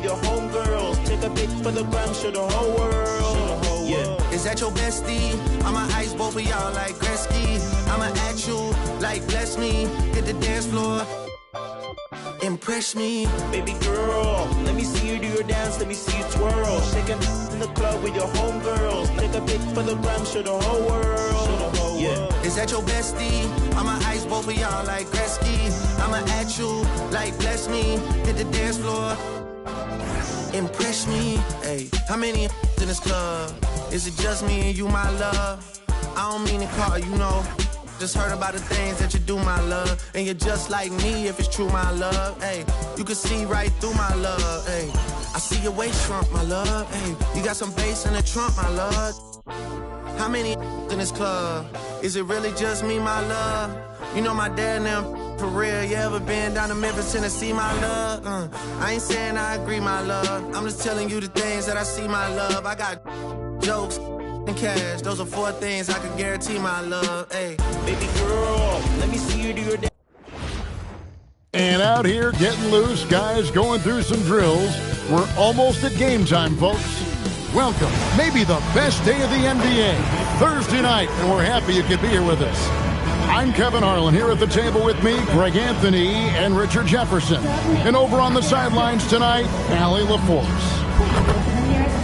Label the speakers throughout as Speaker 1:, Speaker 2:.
Speaker 1: with your homegirls. Take a pic for the gram, show the whole world. Yeah.
Speaker 2: Is that your bestie? I'ma ice both of y'all like Gretzky. I'ma at you like bless me. Hit the dance floor. Impress me.
Speaker 1: Baby girl, let me see you do your dance, let me see you twirl. Shaking in the club with your homegirls. Take a pic for the gram, show the whole world. Yeah.
Speaker 2: Is that your bestie? I'ma ice both of y'all like Gretzky. I'ma at you like bless me. Hit the dance floor. Impress me. Hey, how many in this club? Is it just me and you, my love? I don't mean to call you, know. Just heard about the things that you do, my love. And you're just like me if it's true, my love. Hey, you can see right through my love. Hey, I see your waist shrunk, my love. Hey, you got some bass in the trunk, my love. How many in this club? Is it really just me, my love? You know my dad and them, for real. You ever been down to Memphis, Tennessee, my love? I ain't saying I agree, my love. I'm just telling you the things that I see, my love. I got jokes and cash. Those are 4 things I can guarantee, my love. Hey,
Speaker 1: baby girl, let me see you do your dance.
Speaker 3: And out here getting loose, guys going through some drills. We're almost at game time, folks. Welcome, maybe the best day of the NBA, Thursday night, and we're happy you could be here with us. I'm Kevin Harlan. Here at the table with me, Greg Anthony and Richard Jefferson. And over on the sidelines tonight, Allie LaForce.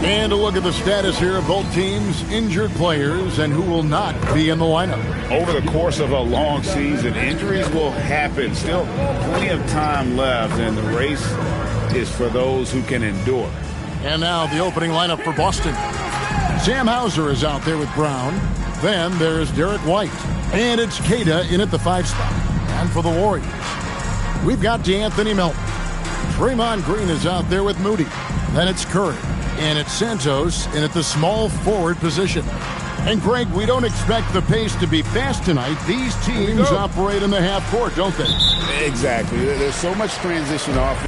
Speaker 3: And a look at the status here of both teams' injured players and who will not be in the lineup.
Speaker 4: Over the course of a long season, injuries will happen. Still plenty of time left, and the race is for those who can endure.
Speaker 3: And now the opening lineup for Boston. Sam Hauser is out there with Brown. Then there's Derek White. And it's Queta in at the 5 spot. And for the Warriors, we've got DeAnthony Melton. Draymond Green is out there with Moody. Then it's Curry. And it's Santos in at the small forward position. And Greg, we don't expect the pace to be fast tonight. These teams operate in the half court, don't they?
Speaker 4: Exactly. There's so much transition off.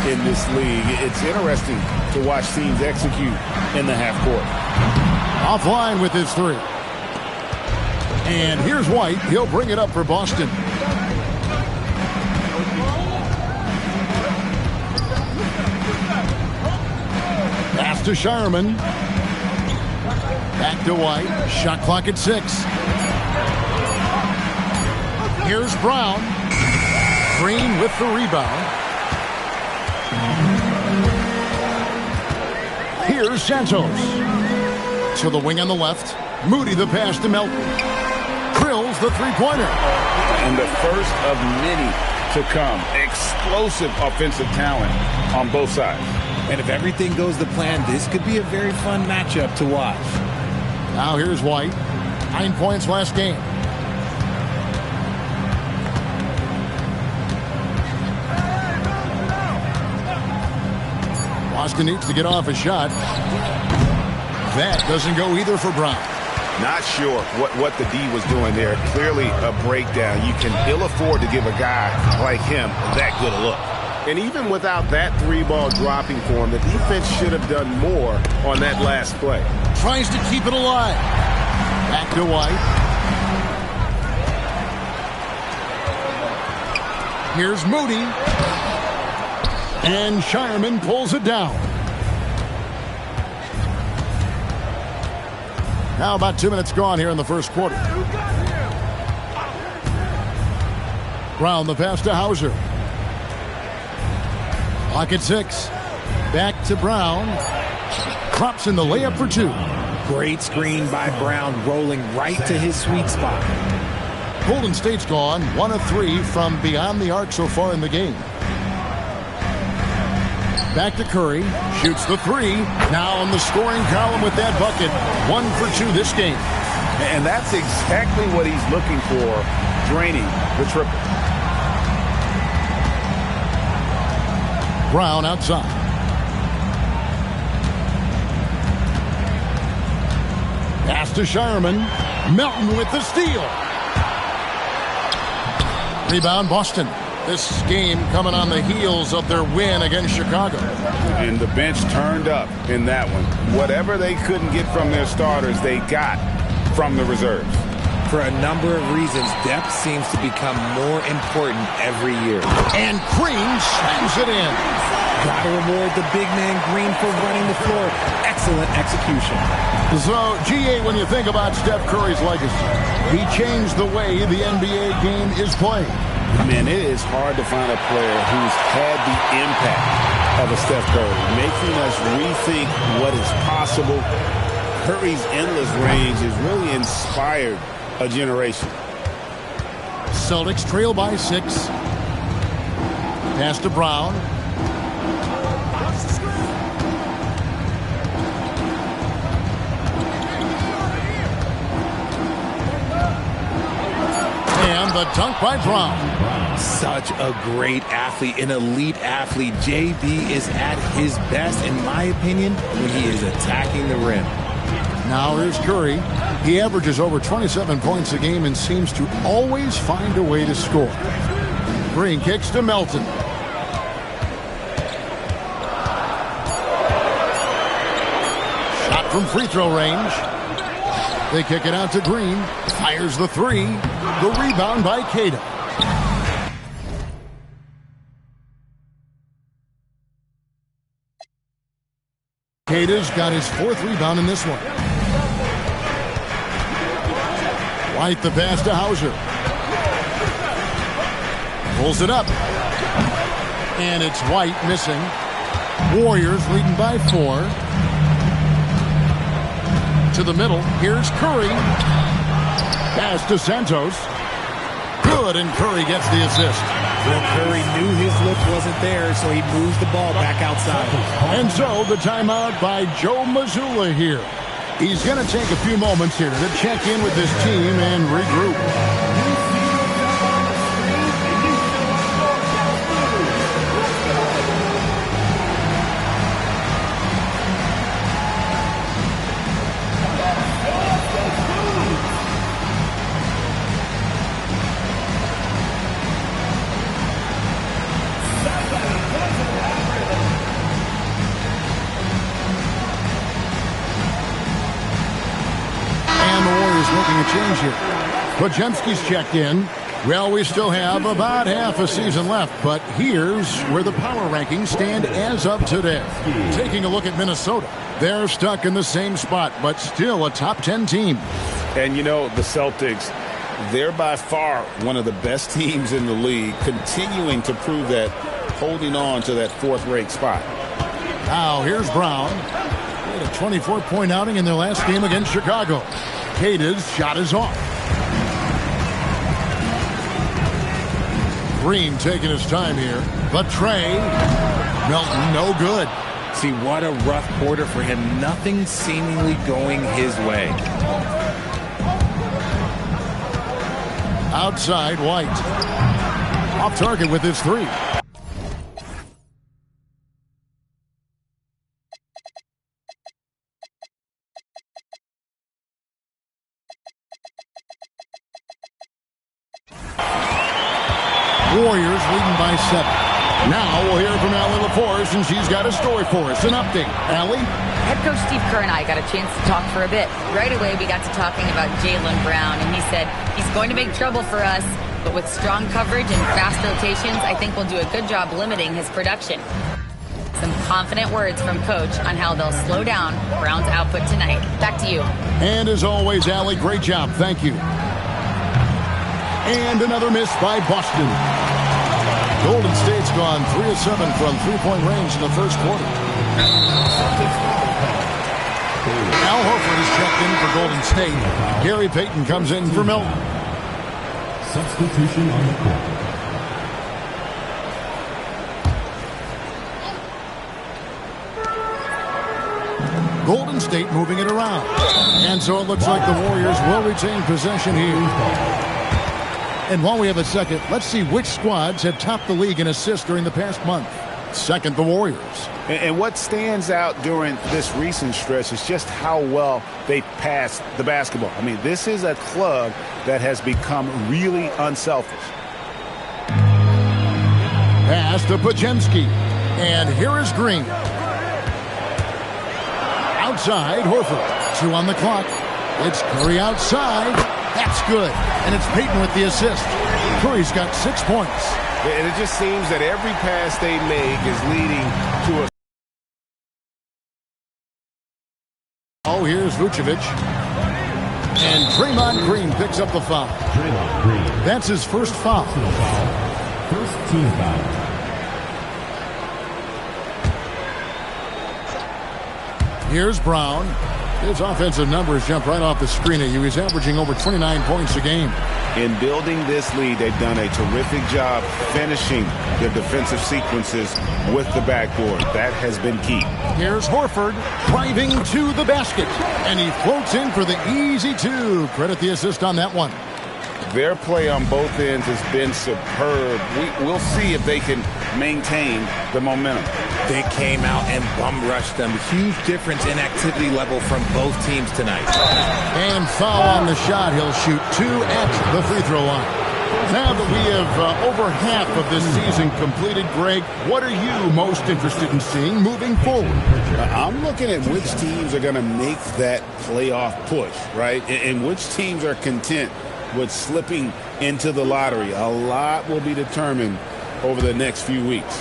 Speaker 4: In this league, it's interesting to watch teams execute in the half court.
Speaker 3: Offline with his 3. And here's White. He'll bring it up for Boston. Pass to Shireman. Back to White. Shot clock at 6. Here's Brown. Green with the rebound. Here's Santos. To the wing on the left. Moody the pass to Melton. Krills the 3-pointer.
Speaker 4: And the first of many to come. Explosive offensive talent on both sides.
Speaker 5: And if everything goes to plan, this could be a very fun matchup to watch.
Speaker 3: Now here's White. 9 points last game. Boston needs to get off a shot. That doesn't go either for Brown.
Speaker 4: Not sure what the D was doing there. Clearly a breakdown. You can ill afford to give a guy like him that good a look. And even without that 3-ball dropping for him, the defense should have done more on that last play.
Speaker 3: Tries to keep it alive. Back to White. Here's Moody. And Shireman pulls it down. Now about 2 minutes gone here in the first quarter. Brown the pass to Hauser. Clock at 6. Back to Brown. Drops in the layup for 2.
Speaker 5: Great screen by Brown, rolling right to his sweet spot.
Speaker 3: Golden State's gone 1 of 3 from beyond the arc so far in the game. Back to Curry. Shoots the three. Now on the scoring column with that bucket. 1 for 2 this game.
Speaker 4: And that's exactly what he's looking for, draining the triple.
Speaker 3: Brown outside. Pass to Shireman. Melton with the steal. Rebound Boston. This game coming on the heels of their win against Chicago.
Speaker 4: And the bench turned up in that one. Whatever they couldn't get from their starters, they got from the reserves.
Speaker 5: For a number of reasons, depth seems to become more important every year.
Speaker 3: And Green slams it in.
Speaker 5: Gotta reward the big man Green for running the floor. Excellent execution.
Speaker 3: So, GA, when you think about Steph Curry's legacy, he changed the way the NBA game is played.
Speaker 4: Man, it is hard to find a player who's had the impact of a Steph Curry, making us rethink what is possible. Curry's endless range has really inspired a generation.
Speaker 3: Celtics trail by 6. Pass to Brown. And the dunk by Brown.
Speaker 5: Such a great athlete, an elite athlete. JB is at his best, in my opinion, when he is attacking the rim.
Speaker 3: Now here's Curry. He averages over 27 points a game and seems to always find a way to score. Green kicks to Melton. Shot from free throw range. They kick it out to Green. Fires the three. The rebound by Queta. Queta's got his 4th rebound in this one. White the pass to Hauser. Pulls it up. And it's White missing. Warriors leading by 4. To the middle. Here's Curry. Pass to Santos. Good, and Curry gets the assist.
Speaker 5: Well, Curry knew his lift wasn't there, so he moves the ball back outside.
Speaker 3: And so the timeout by Joe Mazzulla here. He's going to take a few moments here to check in with his team and regroup. Making a change here. Podziemski's checked in. Well, we still have about half a season left, but here's where the power rankings stand as of today. Taking a look at Minnesota. They're stuck in the same spot, but still a top 10 team.
Speaker 4: And you know, the Celtics, they're by far one of the best teams in the league, continuing to prove that, holding on to that 4th-rate spot.
Speaker 3: Now, here's Brown. He had a 24-point outing in their last game against Chicago. Queta's shot is off. Green taking his time here. But Trey. Melton, no good.
Speaker 5: See, what a rough quarter for him. Nothing seemingly going his way.
Speaker 3: Outside, White. Off target with his 3. Warriors leading by 7. Now we'll hear from Allie LaForce, and she's got a story for us. An update. Allie?
Speaker 6: Head coach Steve Kerr and I got a chance to talk for a bit. Right away, we got to talking about Jaylen Brown, and he said he's going to make trouble for us, but with strong coverage and fast rotations, I think we'll do a good job limiting his production. Some confident words from Coach on how they'll slow down Brown's output tonight. Back to you.
Speaker 3: And as always, Allie, great job. Thank you. And another miss by Boston. Golden State's gone 3 of 7 from three-point range in the first quarter. Al Horford is checked in for Golden State. Gary Payton comes in for Milton.
Speaker 7: Substitution on the court.
Speaker 3: Golden State moving it around. And so it looks like the Warriors will retain possession here. And while we have a second, let's see which squads have topped the league in assists during the past month. Second, the Warriors.
Speaker 4: And what stands out during this recent stretch is just how well they pass the basketball. I mean, this is a club that has become really unselfish.
Speaker 3: Pass to Pajemski. And here is Green. Outside, Horford. 2 on the clock. It's Curry outside. That's good. And it's Payton with the assist. Curry's got 6 points.
Speaker 4: And it just seems that every pass they make is leading to a...
Speaker 3: Oh, here's Vucevic. And Draymond Green picks up the foul. That's his first foul.
Speaker 7: First team foul.
Speaker 3: Here's Brown. His offensive numbers jump right off the screen at you. He's averaging over 29 points a game.
Speaker 4: In building this lead, they've done a terrific job finishing their defensive sequences with the backboard. That has been key.
Speaker 3: Here's Horford driving to the basket. And he floats in for the easy 2. Credit the assist on that one.
Speaker 4: Their play on both ends has been superb. We'll see if they can maintain the momentum.
Speaker 5: They came out and bum rushed them. Huge difference in activity level from both teams tonight.
Speaker 3: And foul on the shot. He'll shoot 2 at the free throw line. Now that we have over half of this season completed, Greg, what are you most interested in seeing moving forward?
Speaker 4: I'm looking at which teams are going to make that playoff push, right? And which teams are content with slipping into the lottery. A lot will be determined over the next few weeks.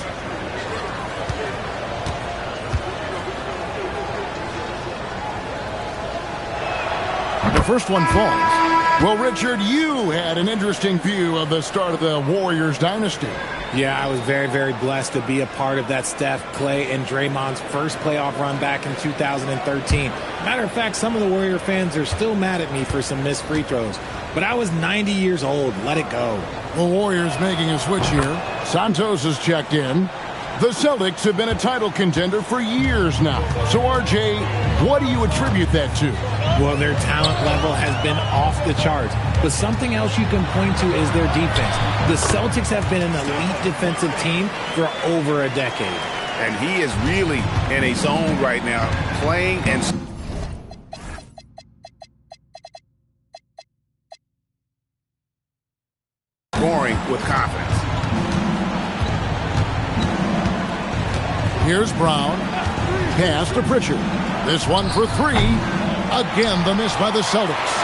Speaker 3: The first one falls. Well, Richard, you had an interesting view of the start of the Warriors dynasty.
Speaker 5: Yeah, I was very, very blessed to be a part of that Steph, Clay, and Draymond's first playoff run back in 2013. Matter of fact, some of the Warrior fans are still mad at me for some missed free throws. But I was 90 years old. Let it go.
Speaker 3: The Warriors making a switch here. Santos has checked in. The Celtics have been a title contender for years now. So, RJ, what do you attribute that to?
Speaker 5: Well, their talent level has been off the charts. But something else you can point to is their defense. The Celtics have been an elite defensive team for over a decade.
Speaker 4: And he is really in a zone right now, playing and scoring with confidence.
Speaker 3: Here's Brown. Pass to Pritchard. This one for 3. Again, the miss by the Celtics.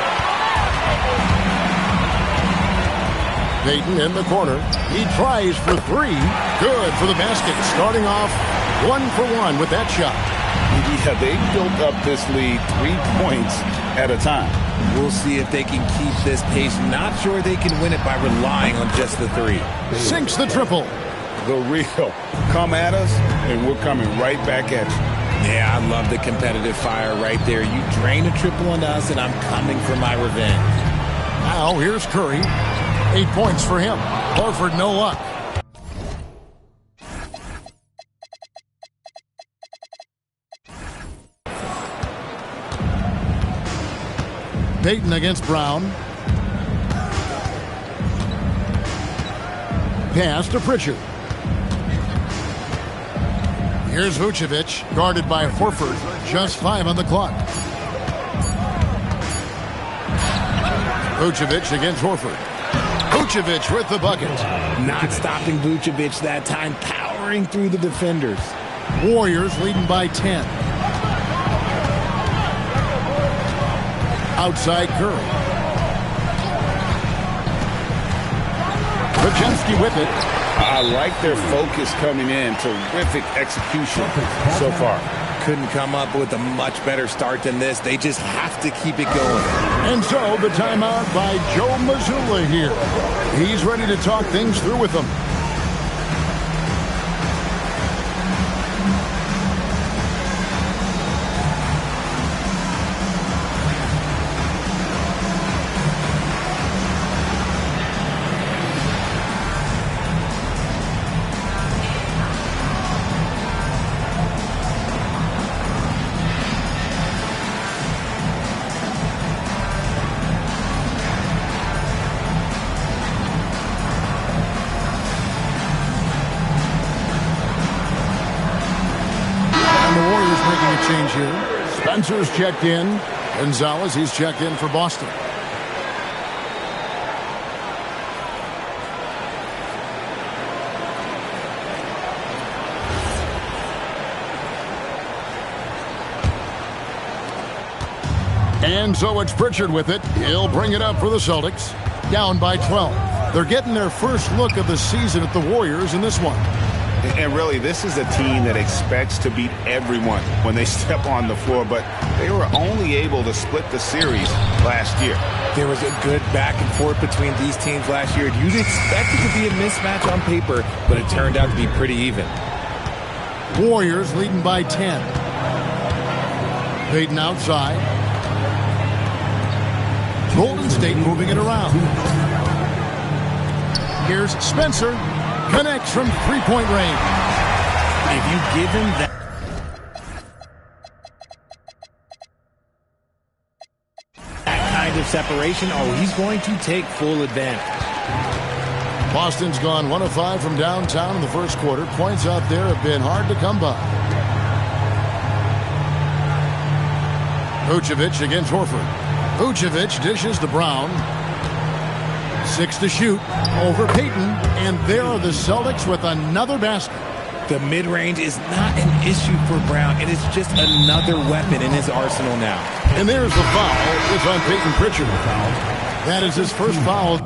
Speaker 3: Payton in the corner. He tries for 3. Good for the basket. Starting off 1 for 1 with that shot.
Speaker 4: Yeah, they built up this lead 3 points at a time.
Speaker 5: We'll see if they can keep this pace. Not sure they can win it by relying on just the 3.
Speaker 3: Sinks the triple.
Speaker 4: The real. Come at us, and we're coming right back at you.
Speaker 5: Yeah, I love the competitive fire right there. You drain a triple on us, and I'm coming for my revenge.
Speaker 3: Now, here's Curry. 8 points for him. Horford, no luck. Payton against Brown. Pass to Pritchard. Here's Vucevic, guarded by Horford. Just 5 on the clock. Vucevic against Horford. Vucevic with the bucket.
Speaker 5: Not stopping Vucevic that time, powering through the defenders.
Speaker 3: Warriors leading by 10. Outside Curry. Pajemski with it.
Speaker 4: I like their focus coming in. Terrific execution so far.
Speaker 5: Couldn't come up with a much better start than this. They just have to keep it going.
Speaker 3: And so the timeout by Joe Mazzulla here. He's ready to talk things through with them. change here. Spencer's checked in. Gonzalez, he's checked in for Boston. And so it's Pritchard with it. He'll bring it up for the Celtics. Down by 12. They're getting their first look of the season at the Warriors in this one.
Speaker 4: And really, this is a team that expects to beat everyone when they step on the floor, but they were only able to split the series last year.
Speaker 5: There was a good back and forth between these teams last year. You'd expect it to be a mismatch on paper, but it turned out to be pretty even.
Speaker 3: Warriors leading by 10. Payton outside. Golden State moving it around. Here's Spencer. Connects from three-point range.
Speaker 5: If you give him that kind of separation, he's going to take full advantage.
Speaker 3: Boston's gone 1 of 5 from downtown in the first quarter. Points out there have been hard to come by. Vucevic against Horford. Vucevic dishes to Brown. 6 to shoot over Payton, and there are the Celtics with another basket.
Speaker 5: The mid-range is not an issue for Brown. It is just another weapon in his arsenal now.
Speaker 3: And there's the foul. It's on Payton Pritchard. That is his first foul.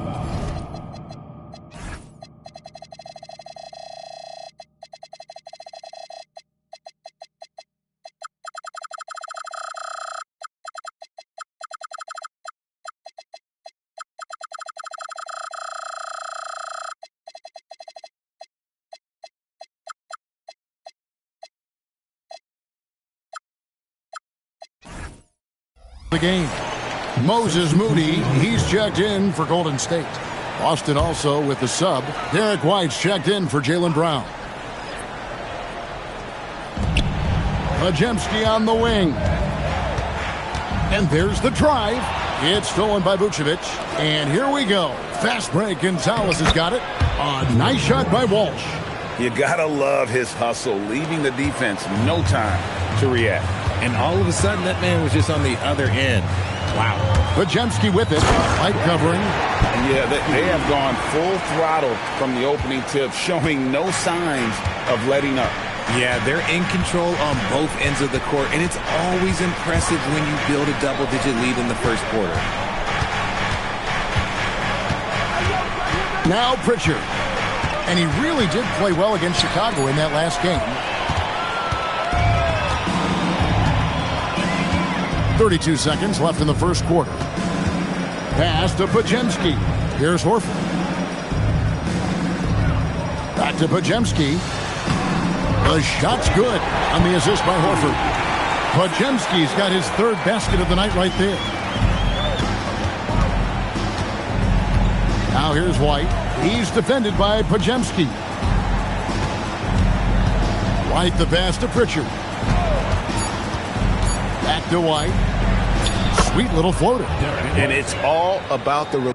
Speaker 3: The game. Moses Moody, he's checked in for Golden State. Boston also with the sub. Derek White's checked in for Jaylen Brown. Podziemski on the wing. And there's the drive. It's stolen by Vucevic. And here we go. Fast break. Gonzalez has got it. A nice shot by Walsh.
Speaker 4: You gotta love his hustle, leaving the defense no time to react.
Speaker 5: And all of a sudden, that man was just on the other end. Wow.
Speaker 3: Podziemski with it. Light covering.
Speaker 4: Yeah, they have gone full throttle from the opening tip, showing no signs of letting up.
Speaker 5: Yeah, they're in control on both ends of the court, and it's always impressive when you build a double-digit lead in the first quarter.
Speaker 3: Now Pritchard. And he really did play well against Chicago in that last game. 32 seconds left in the first quarter. Pass to Podziemski. Here's Horford. Back to Podziemski. The shot's good on the assist by Horford. Podziemski's got his third basket of the night right there. Now here's White. He's defended by Podziemski. White the pass to Pritchard. Back to White. Sweet little floater.
Speaker 4: And it's all about the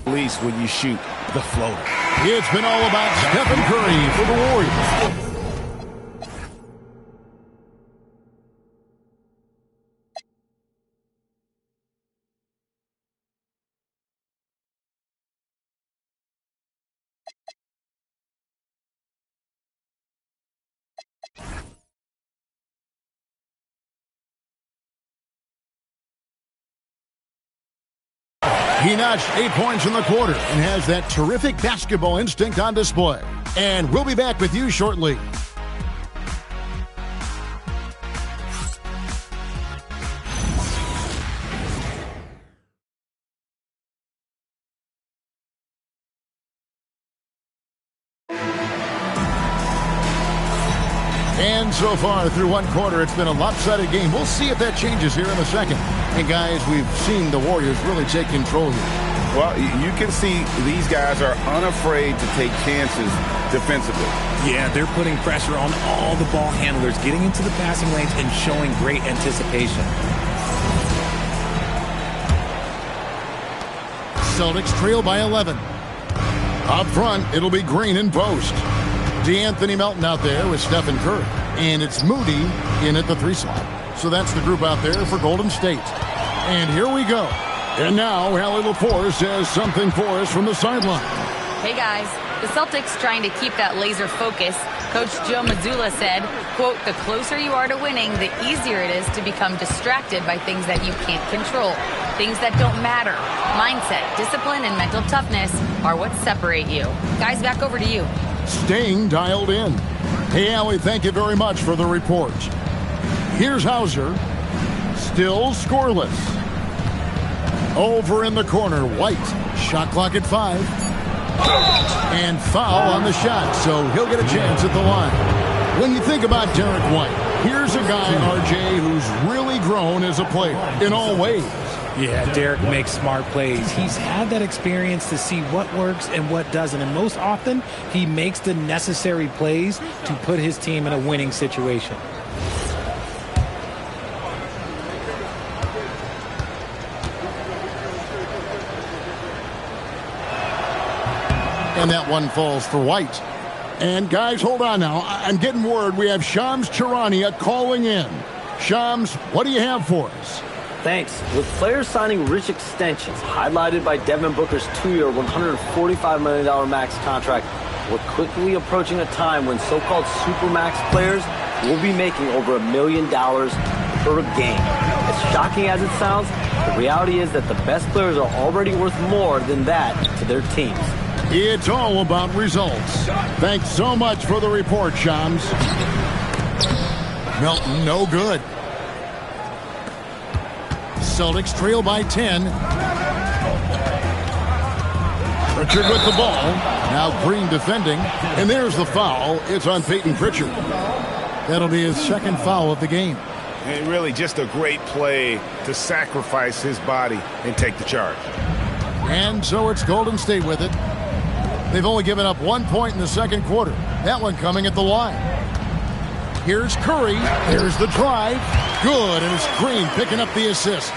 Speaker 4: release when you shoot the floater.
Speaker 3: It's been all about Stephen Curry for the Warriors. He notched 8 points in the quarter and has that terrific basketball instinct on display. And we'll be back with you shortly. And so far through one quarter, it's been a lopsided game. We'll see if that changes here in a second. And guys, we've seen the Warriors really take control here.
Speaker 4: Well, you can see these guys are unafraid to take chances defensively.
Speaker 5: Yeah, they're putting pressure on all the ball handlers, getting into the passing lanes and showing great anticipation.
Speaker 3: Celtics trail by 11. Up front, it'll be Green in post. DeAnthony Melton out there with Stephen Curry. And it's Moody in at the 3 slot. So that's the group out there for Golden State. And here we go. And now, Allie LaForce says something for us from the sideline.
Speaker 6: Hey, guys. The Celtics trying to keep that laser focus. Coach Joe Mazzulla said, quote, the closer you are to winning, the easier it is to become distracted by things that you can't control. Things that don't matter. Mindset, discipline, and mental toughness are what separate you. Guys, back over to you.
Speaker 3: Staying dialed in. Hey, Allie, thank you very much for the report. Here's Hauser. Still scoreless. Over in the corner, White. Shot clock at 5. And foul on the shot, so he'll get a chance at the line. When you think about Derek White, here's a guy, RJ, who's really grown as a player in all ways.
Speaker 5: Yeah, Derek makes smart plays. He's had that experience to see what works and what doesn't. And most often, he makes the necessary plays to put his team in a winning situation.
Speaker 3: And that one falls for White. And guys, hold on now. I'm getting word we have Shams Charania calling in. Shams, what do you have for us?
Speaker 8: Thanks. With players signing rich extensions, highlighted by Devin Booker's 2-year, $145 million max contract, we're quickly approaching a time when so-called supermax players will be making over $1 million per game. As shocking as it sounds, the reality is that the best players are already worth more than that to their teams.
Speaker 3: It's all about results. Thanks so much for the report, Shams. Melton, no good. Celtics trail by 10. Pritchard with the ball. Now Green defending. And there's the foul. It's on Peyton Pritchard. That'll be his second foul of the game.
Speaker 4: And really just a great play to sacrifice his body and take the charge.
Speaker 3: And so it's Golden State with it. They've only given up 1 point in the second quarter. That one coming at the line. Here's Curry. Here's the drive. Good, and it's Green picking up the assist.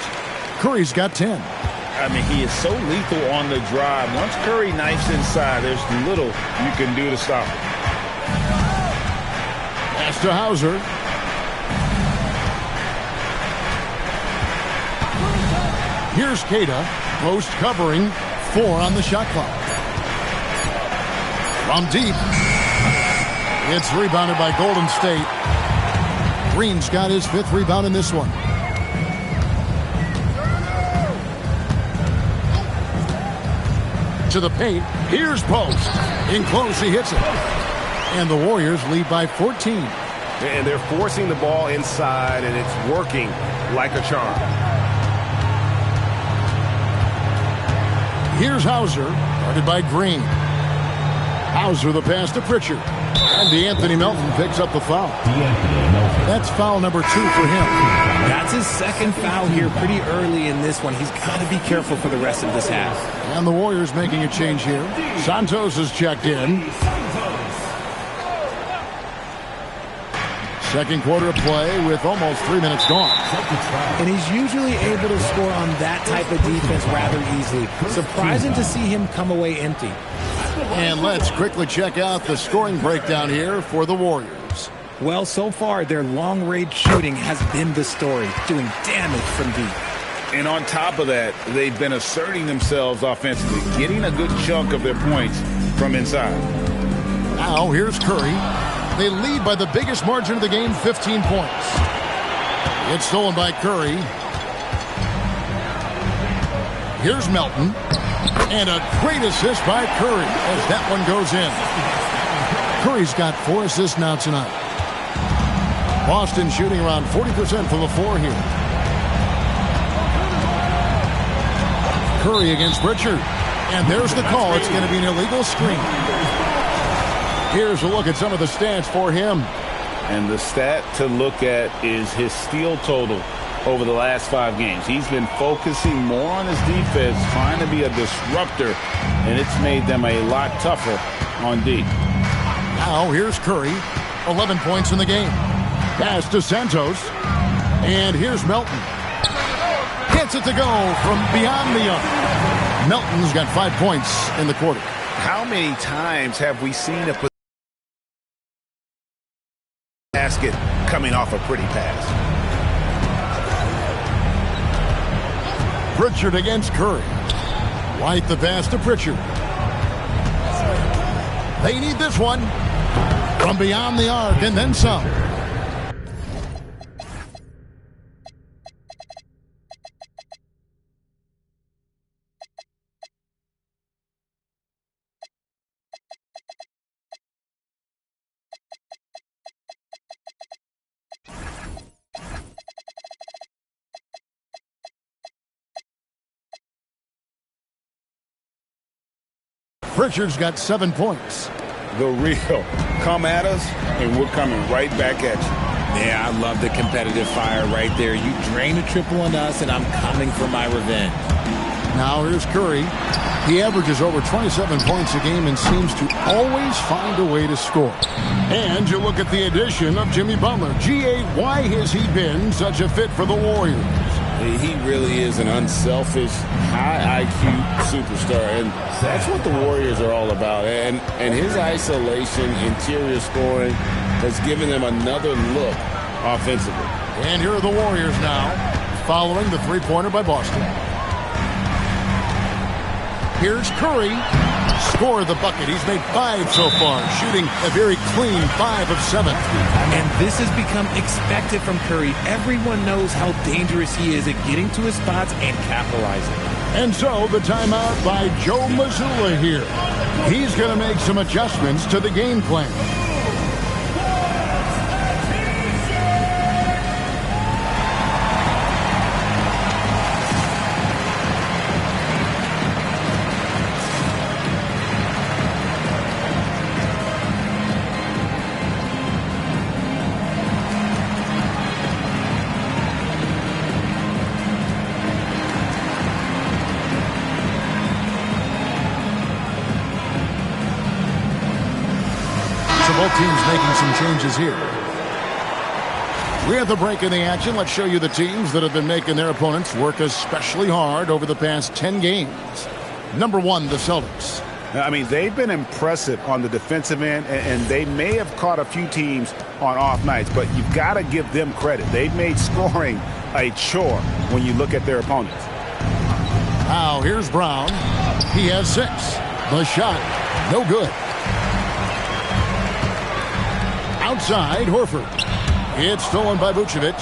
Speaker 3: Curry's got 10.
Speaker 9: I mean, he is so lethal on the drive. Once Curry knifes inside, there's little you can do to stop him.
Speaker 3: Pass to Hauser. Here's Keita. Post covering. 4 on the shot clock. From deep. It's rebounded by Golden State. Green's got his 5th rebound in this one. To the paint. Here's Post. In close, he hits it. And the Warriors lead by 14.
Speaker 4: And they're forcing the ball inside, and it's working like a charm.
Speaker 3: Here's Hauser. Guarded by Green. Hauser the pass to Pritchard. And DeAnthony Melton picks up the foul. That's foul number 2 for him.
Speaker 5: That's his second foul here pretty early in this one. He's got to be careful for the rest of this half.
Speaker 3: And the Warriors making a change here. Santos is checked in. Second quarter of play with almost 3 minutes gone.
Speaker 5: And he's usually able to score on that type of defense rather easily. Surprising to see him come away empty.
Speaker 3: And let's quickly check out the scoring breakdown here for the Warriors.
Speaker 5: Well, so far, their long-range shooting has been the story, doing damage from deep.
Speaker 9: And on top of that, they've been asserting themselves offensively, getting a good chunk of their points from inside.
Speaker 3: Now, here's Curry. They lead by the biggest margin of the game, 15 points. It's stolen by Curry. Here's Melton. And a great assist by Curry as that one goes in. Curry's got 4 assists now tonight. Boston shooting around 40% from the floor here. Curry against Pritchard. And there's the call. It's going to be an illegal screen. Here's a look at some of the stats for him.
Speaker 9: And the stat to look at is his steal total. over the last 5 games. He's been focusing more on his defense, trying to be a disruptor, and it's made them a lot tougher on D.
Speaker 3: Now here's Curry, 11 points in the game. Pass to Santos, and here's Melton. Gets it to go from beyond the arc. Melton's got 5 points in the quarter.
Speaker 4: How many times have we seen a basket coming off a pretty pass?
Speaker 3: Pritchard against Curry. White the pass to Pritchard. They need this one from beyond the arc and then some. Pritchard's got 7 points.
Speaker 9: The real. Come at us, and we're coming right back at you.
Speaker 5: Yeah, I love the competitive fire right there. You drain a triple on us, and I'm coming for my revenge.
Speaker 3: Now here's Curry. He averages over 27 points a game and seems to always find a way to score. And you look at the addition of Jimmy Butler. G.A., why has he been such a fit for the Warriors?
Speaker 9: He really is an unselfish, high IQ superstar, and that's what the Warriors are all about. And his isolation, interior scoring has given them another look offensively.
Speaker 3: And here are the Warriors now, following the three-pointer by Boston. Here's Curry. Score the bucket. He's made 5 so far, shooting a very clean 5 of 7.
Speaker 5: And this has become expected from Curry. Everyone knows how dangerous he is at getting to his spots and capitalizing.
Speaker 3: And so the timeout by Joe Mazzulla here. He's going to make some adjustments to the game plan. Both teams making some changes here. We're at the break in the action. Let's show you the teams that have been making their opponents work especially hard over the past 10 games. Number 1, the Celtics.
Speaker 4: I mean, they've been impressive on the defensive end, and they may have caught a few teams on off nights, but you've got to give them credit. They've made scoring a chore when you look at their opponents.
Speaker 3: Now, here's Brown. He has 6. The shot, no good. Outside, Horford. It's stolen by Vucevic.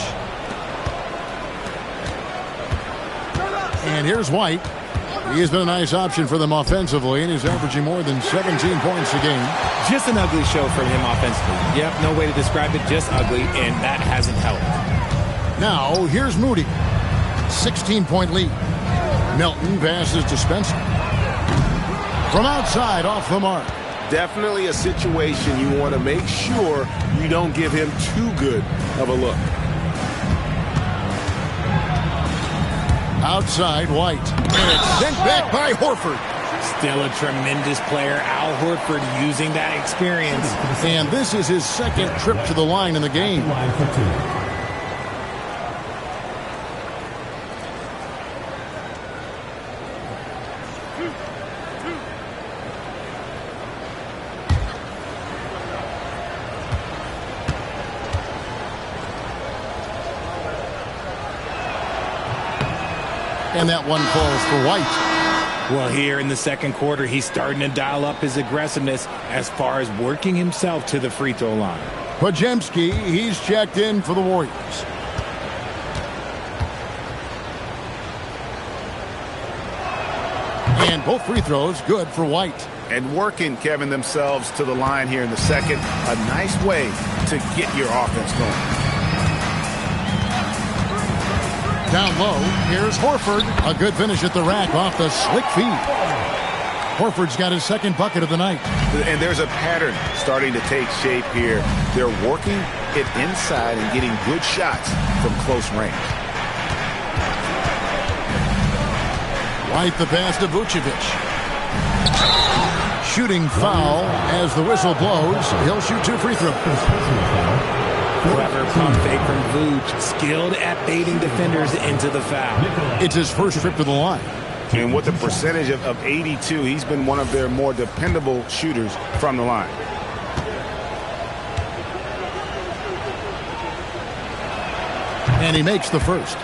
Speaker 3: And here's White. He has been a nice option for them offensively, and he's averaging more than 17 points a game.
Speaker 5: Just an ugly show from him offensively. Yep, no way to describe it, just ugly, and that hasn't helped.
Speaker 3: Now, here's Moody. 16-point lead. Melton passes to Spencer. From outside, off the mark.
Speaker 4: Definitely a situation you want to make sure you don't give him too good of a look.
Speaker 3: Outside, White. And it's sent back by Horford.
Speaker 5: Still a tremendous player. Al Horford using that experience.
Speaker 3: And this is his second trip to the line in the game. And that one falls for White.
Speaker 5: Well, here in the second quarter, he's starting to dial up his aggressiveness as far as working himself to the free throw line.
Speaker 3: Podziemski, he's checked in for the Warriors. And both free throws good for White.
Speaker 4: And working, Kevin, themselves to the line here in the second. A nice way to get your offense going.
Speaker 3: Down low, here's Horford. A good finish at the rack off the slick feed. Horford's got his second bucket of the night.
Speaker 4: And there's a pattern starting to take shape here. They're working it inside and getting good shots from close range.
Speaker 3: White the pass to Vucevic. Shooting foul as the whistle blows. He'll shoot 2 free throws.
Speaker 5: Clever pump fake from Vooch. Skilled at baiting defenders into the foul.
Speaker 3: It's his first trip to the line.
Speaker 4: And with a percentage of 82, he's been one of their more dependable shooters from the line.
Speaker 3: And he makes the first.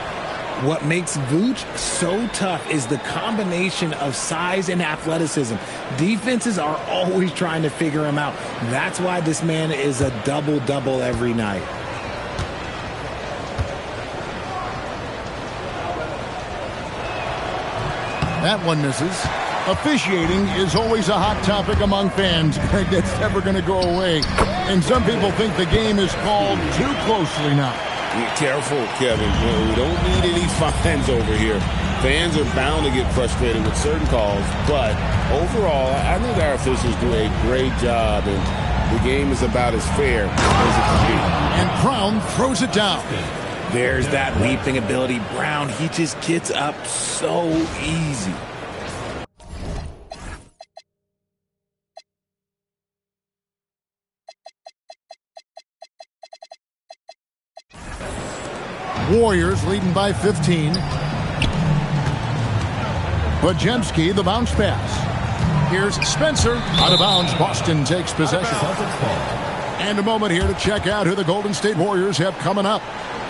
Speaker 5: What makes Vooch so tough is the combination of size and athleticism. Defenses are always trying to figure him out. That's why this man is a double-double every night.
Speaker 3: That one misses. Officiating is always a hot topic among fans. That's never going to go away. And some people think the game is called too closely now.
Speaker 9: Be careful, Kevin. We don't need any fines over here. Fans are bound to get frustrated with certain calls, but overall, I think our officials do a great job, and the game is about as fair as it can be.
Speaker 3: And Brown throws it down.
Speaker 5: There's that leaping ability. Brown, he just gets up so easy.
Speaker 3: Warriors leading by 15. Bajemski, the bounce pass. Here's Spencer. Out of bounds, Boston takes possession. And a moment here to check out who the Golden State Warriors have coming up.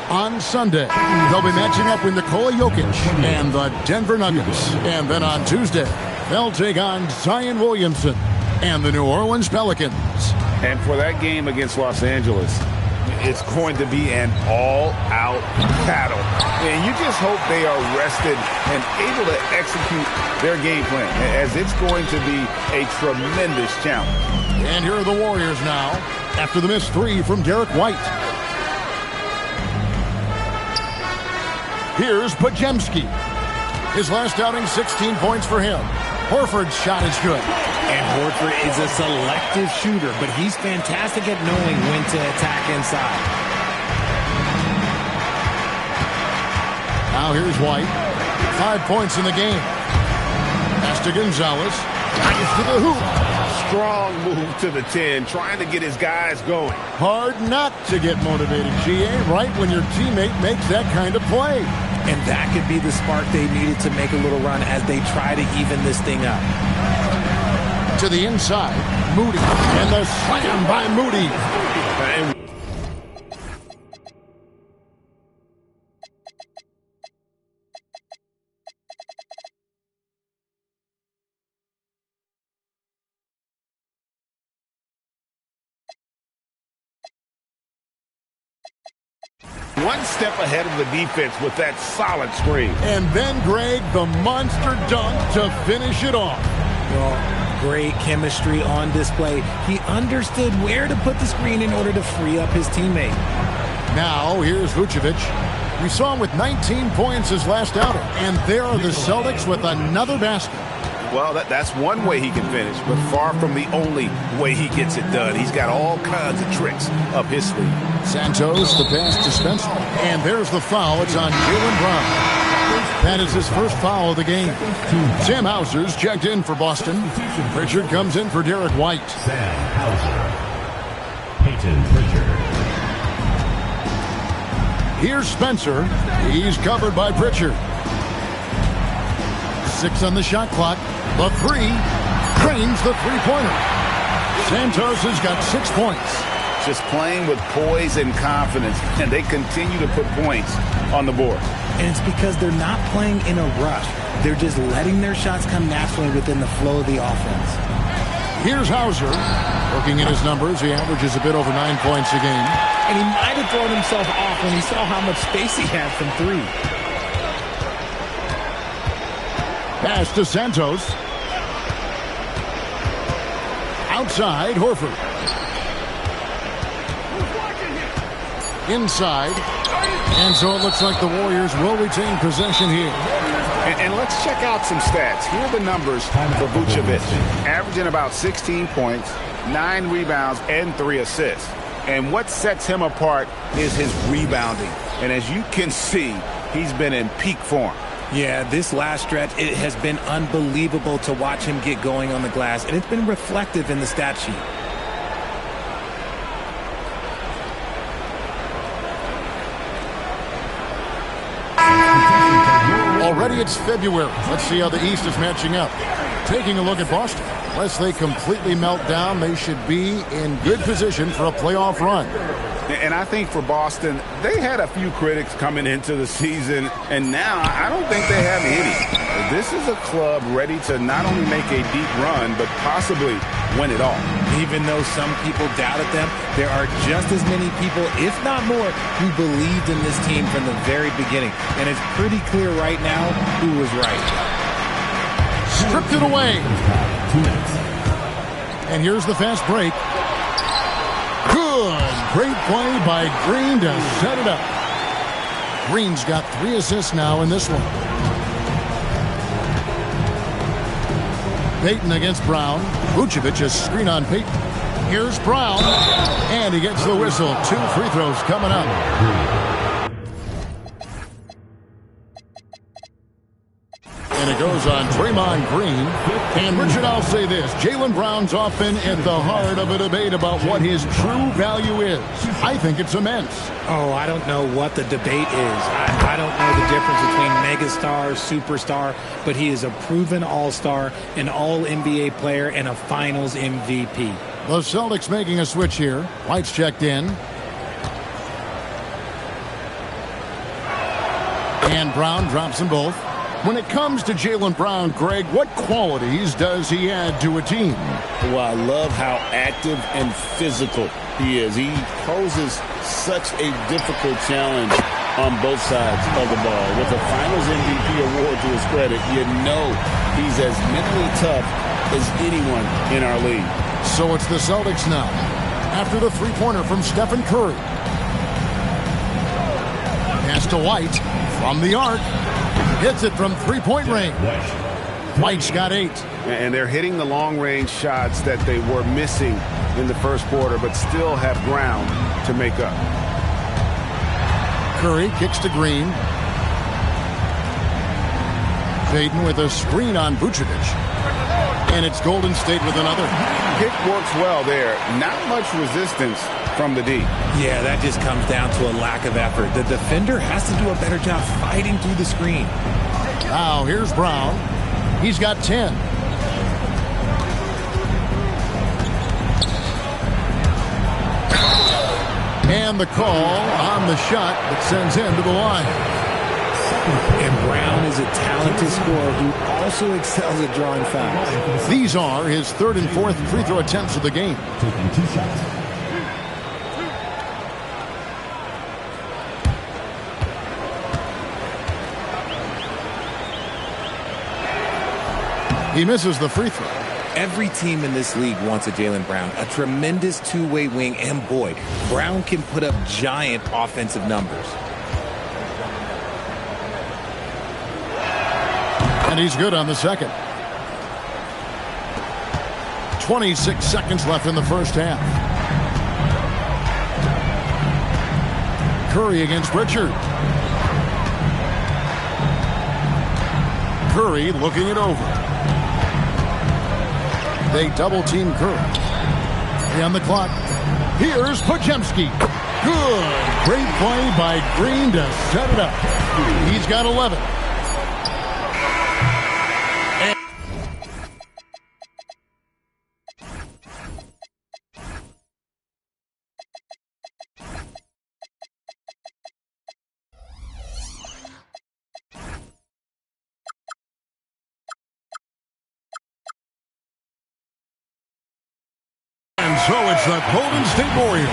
Speaker 3: On Sunday, they'll be matching up with Nikola Jokic and the Denver Nuggets. And then on Tuesday, they'll take on Zion Williamson and the New Orleans Pelicans.
Speaker 4: And for that game against Los Angeles, it's going to be an all-out battle. And you just hope they are rested and able to execute their game plan, as it's going to be a tremendous challenge.
Speaker 3: And here are the Warriors now, after the missed 3 from Derek White. Here's Bajemski. His last outing, 16 points for him. Horford's shot is good.
Speaker 5: And Horford is a selective shooter, but he's fantastic at knowing when to attack inside.
Speaker 3: Now here's White. 5 points in the game. Pass to Gonzalez. Drives to the hoop.
Speaker 4: Strong move to the 10, trying to get his guys going.
Speaker 3: Hard not to get motivated, GA, right when your teammate makes that kind of play.
Speaker 5: And that could be the spark they needed to make a little run as they try to even this thing up.
Speaker 3: To the inside, Moody. And the slam by Moody.
Speaker 4: One step ahead of the defense with that solid screen.
Speaker 3: And then, Greg, the monster dunk to finish it off.
Speaker 5: Well, great chemistry on display. He understood where to put the screen in order to free up his teammate.
Speaker 3: Now, here's Vucevic. We saw him with 19 points his last outing. And there are the Celtics with another basket.
Speaker 4: Well, that's one way he can finish, but far from the only way he gets it done. He's got all kinds of tricks up his sleeve.
Speaker 3: Santos, the pass to Spencer. And there's the foul. It's on Jaylen Brown. That is his first foul of the game. Sam Hauser's checked in for Boston. Pritchard comes in for Derek White.
Speaker 7: Sam Hauser. Peyton Pritchard.
Speaker 3: Here's Spencer. He's covered by Pritchard. 6 on the shot clock. The 3 drains the three-pointer. Santos has got 6 points.
Speaker 4: Just playing with poise and confidence, and they continue to put points on the board.
Speaker 5: And it's because they're not playing in a rush. They're just letting their shots come naturally within the flow of the offense.
Speaker 3: Here's Hauser. Looking at his numbers, he averages a bit over 9 points a game.
Speaker 5: And he might have thrown himself off when he saw how much space he had from 3.
Speaker 3: Pass to Santos. Outside, Horford. Inside. And so it looks like the Warriors will retain possession here.
Speaker 4: And let's check out some stats. Here are the numbers for Vucevic. Averaging about 16 points, 9 rebounds, and 3 assists. And what sets him apart is his rebounding. And as you can see, he's been in peak form.
Speaker 5: Yeah, this last stretch, it has been unbelievable to watch him get going on the glass, and it's been reflective in the stat sheet.
Speaker 3: Already it's February. Let's see how the East is matching up. Taking a look at Boston. Unless they completely melt down, they should be in good position for a playoff run.
Speaker 4: And I think for Boston, they had a few critics coming into the season, and now I don't think they have any. This is a club ready to not only make a deep run, but possibly win it all.
Speaker 5: Even though some people doubted them, there are just as many people, if not more, who believed in this team from the very beginning. And it's pretty clear right now who was right.
Speaker 3: Stripped it away. And here's the fast break. Good. Great play by Green to set it up. Green's got 3 assists now in this one. Payton against Brown. Vucevic is screen on Payton. Here's Brown. And he gets the whistle. 2 free throws coming up. And it goes on Draymond Green. And Richard, I'll say this. Jaylen Brown's often at the heart of a debate about what his true value is. I think it's immense.
Speaker 5: Oh, I don't know what the debate is. I don't know the difference between megastar, superstar, but he is a proven all-star, an all-NBA player, and a finals MVP.
Speaker 3: The Celtics making a switch here. White's checked in. And Brown drops them both. When it comes to Jaylen Brown, Greg, what qualities does he add to a team?
Speaker 9: Well, I love how active and physical he is. He poses such a difficult challenge on both sides of the ball. With a Finals MVP award to his credit, you know he's as mentally tough as anyone in our league.
Speaker 3: So it's the Celtics now. After the three-pointer from Stephen Curry. Pass to White from the arc. Hits it from three-point range. White's got 8.
Speaker 4: And they're hitting the long-range shots that they were missing in the first quarter, but still have ground to make up.
Speaker 3: Curry kicks to Green. Payton with a screen on Vucevic. And it's Golden State with another.
Speaker 4: Pick works well there. Not much resistance from the D.
Speaker 5: Yeah, that just comes down to a lack of effort. The defender has to do a better job fighting through the screen.
Speaker 3: Now, here's Brown. He's got 10. And the call on the shot that sends him to the line.
Speaker 5: And Brown is a talented scorer who also excels at drawing fouls.
Speaker 3: These are his 3rd and 4th free throw attempts of the game.
Speaker 7: Taking 2 shots.
Speaker 3: He misses the free throw.
Speaker 5: Every team in this league wants a Jaylen Brown, a tremendous two-way wing, and boy, Brown can put up giant offensive numbers.
Speaker 3: And he's good on the second. 26 seconds left in the first half. Curry against Richard. Curry looking it over. They double-team Curry. 3 on the clock. Here's Podziemski. Good. Great play by Green to set it up. He's got 11. So it's the Golden State Warriors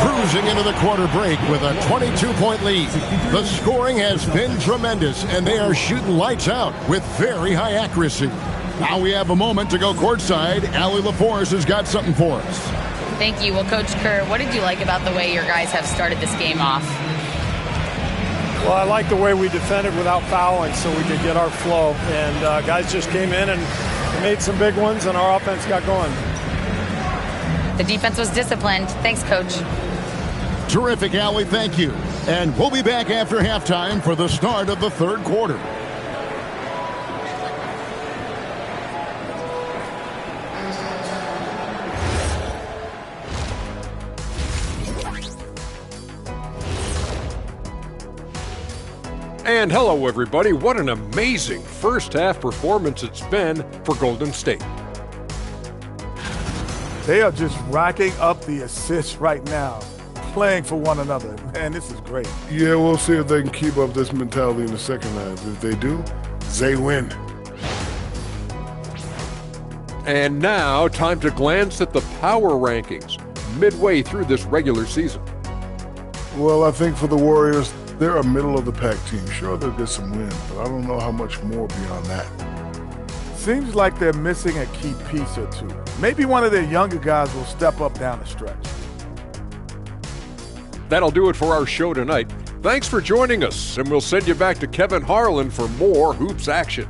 Speaker 3: cruising into the quarter break with a 22-point lead. The scoring has been tremendous, and they are shooting lights out with very high accuracy. Now we have a moment to go courtside. Allie LaForce has got something for us.
Speaker 6: Thank you. Well, Coach Kerr, what did you like about the way your guys have started this game off?
Speaker 10: Well, I like the way we defended without fouling so we could get our flow. And guys just came in and made some big ones, and our offense got going.
Speaker 6: The defense was disciplined. Thanks, Coach.
Speaker 3: Terrific, Allie. Thank you. And we'll be back after halftime for the start of the third quarter.
Speaker 11: And hello, everybody. What an amazing first-half performance it's been for Golden State.
Speaker 12: They are just racking up the assists right now, playing for one another. Man, this is great.
Speaker 13: Yeah, we'll see if they can keep up this mentality in the second half. If they do, they win.
Speaker 11: And now, time to glance at the power rankings midway through this regular season.
Speaker 13: Well, I think for the Warriors, they're a middle-of-the-pack team. Sure, they'll get some wins, but I don't know how much more beyond that.
Speaker 12: Seems like they're missing a key piece or two. Maybe one of their younger guys will step up down the stretch.
Speaker 11: That'll do it for our show tonight. Thanks for joining us, and we'll send you back to Kevin Harlan for more Hoops action.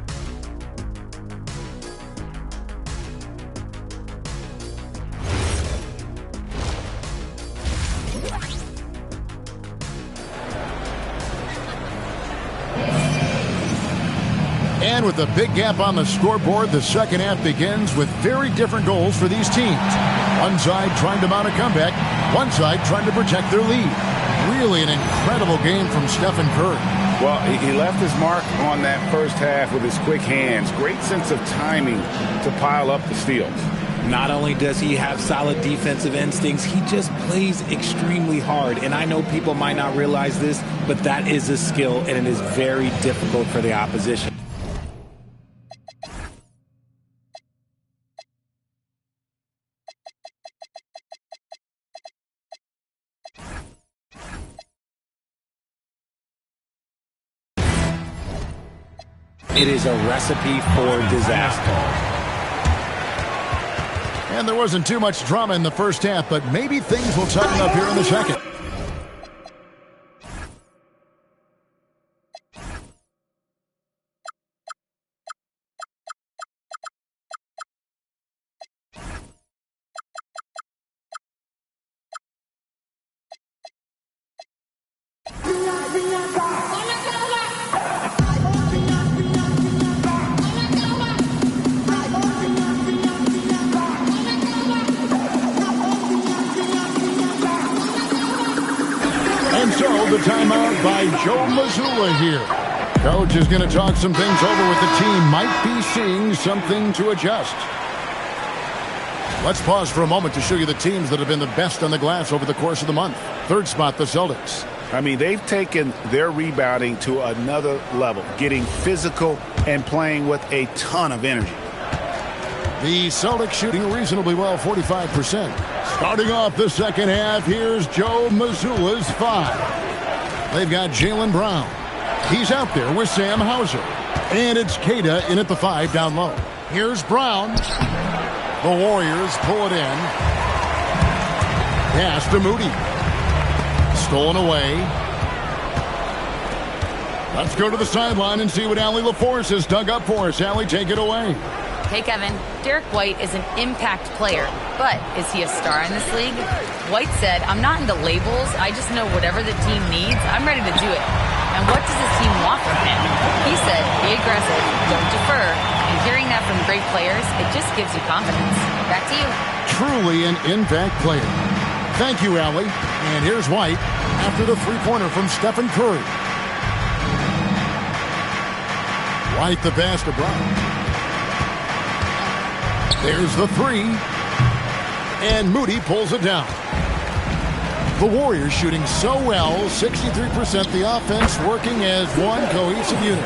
Speaker 3: And with a big gap on the scoreboard, the second half begins with very different goals for these teams. One side trying to mount a comeback, one side trying to protect their lead. Really an incredible game from Stephen Curry.
Speaker 4: Well, he left his mark on that first half with his quick hands. Great sense of timing to pile up the steals.
Speaker 5: Not only does he have solid defensive instincts, he just plays extremely hard. And I know people might not realize this, but that is a skill, and it is very difficult for the opposition. It is a recipe for disaster.
Speaker 3: And there wasn't too much drama in the first half, but maybe things will tighten up here in the second. The timeout by Joe Mazzulla here. Coach is going to talk some things over with the team. Might be seeing something to adjust. Let's pause for a moment to show you the teams that have been the best on the glass over the course of the month. Third spot, the Celtics.
Speaker 4: I mean, they've taken their rebounding to another level, getting physical and playing with a ton of energy.
Speaker 3: The Celtics shooting reasonably well, 45%. Starting off the second half, here's Joe Mazzulla's 5. They've got Jaylen Brown. He's out there with Sam Hauser. And it's Queta in at the 5 down low. Here's Brown. The Warriors pull it in. Pass to Moody. Stolen away. Let's go to the sideline and see what Allie LaForce has dug up for us. Allie, take it away.
Speaker 6: Hey, Kevin, Derek White is an impact player, but is he a star in this league? White said, I'm not into labels. I just know whatever the team needs, I'm ready to do it. And what does the team want from him? He said, be aggressive, don't defer. And hearing that from great players, it just gives you confidence. Back to you.
Speaker 3: Truly an impact player. Thank you, Allie. And here's White after the three-pointer from Stephen Curry. White the pass to Brown. There's the 3. And Moody pulls it down. The Warriors shooting so well, 63%. The offense working as one cohesive unit.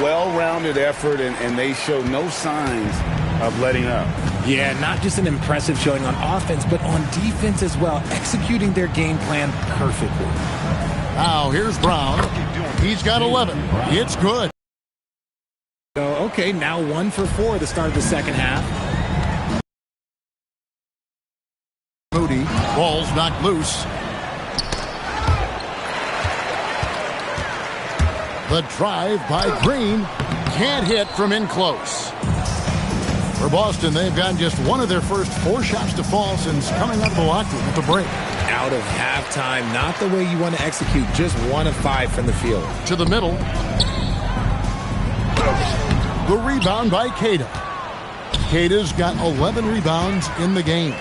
Speaker 4: Well-rounded effort, and they show no signs of letting up.
Speaker 5: Yeah, not just an impressive showing on offense, but on defense as well, executing their game plan perfectly.
Speaker 3: Now, here's Brown. He's got 11. It's good.
Speaker 5: Okay, now 1 for 4 at the start of the second half.
Speaker 3: Moody, ball's knocked loose. The drive by Green, can't hit from in close. For Boston, they've gotten just one of their first 4 shots to fall since coming out of the locker room at the break.
Speaker 5: Out of halftime, not the way you want to execute, just 1 of 5 from the field.
Speaker 3: To the middle. The rebound by Queta. Queta's got 11 rebounds in the game.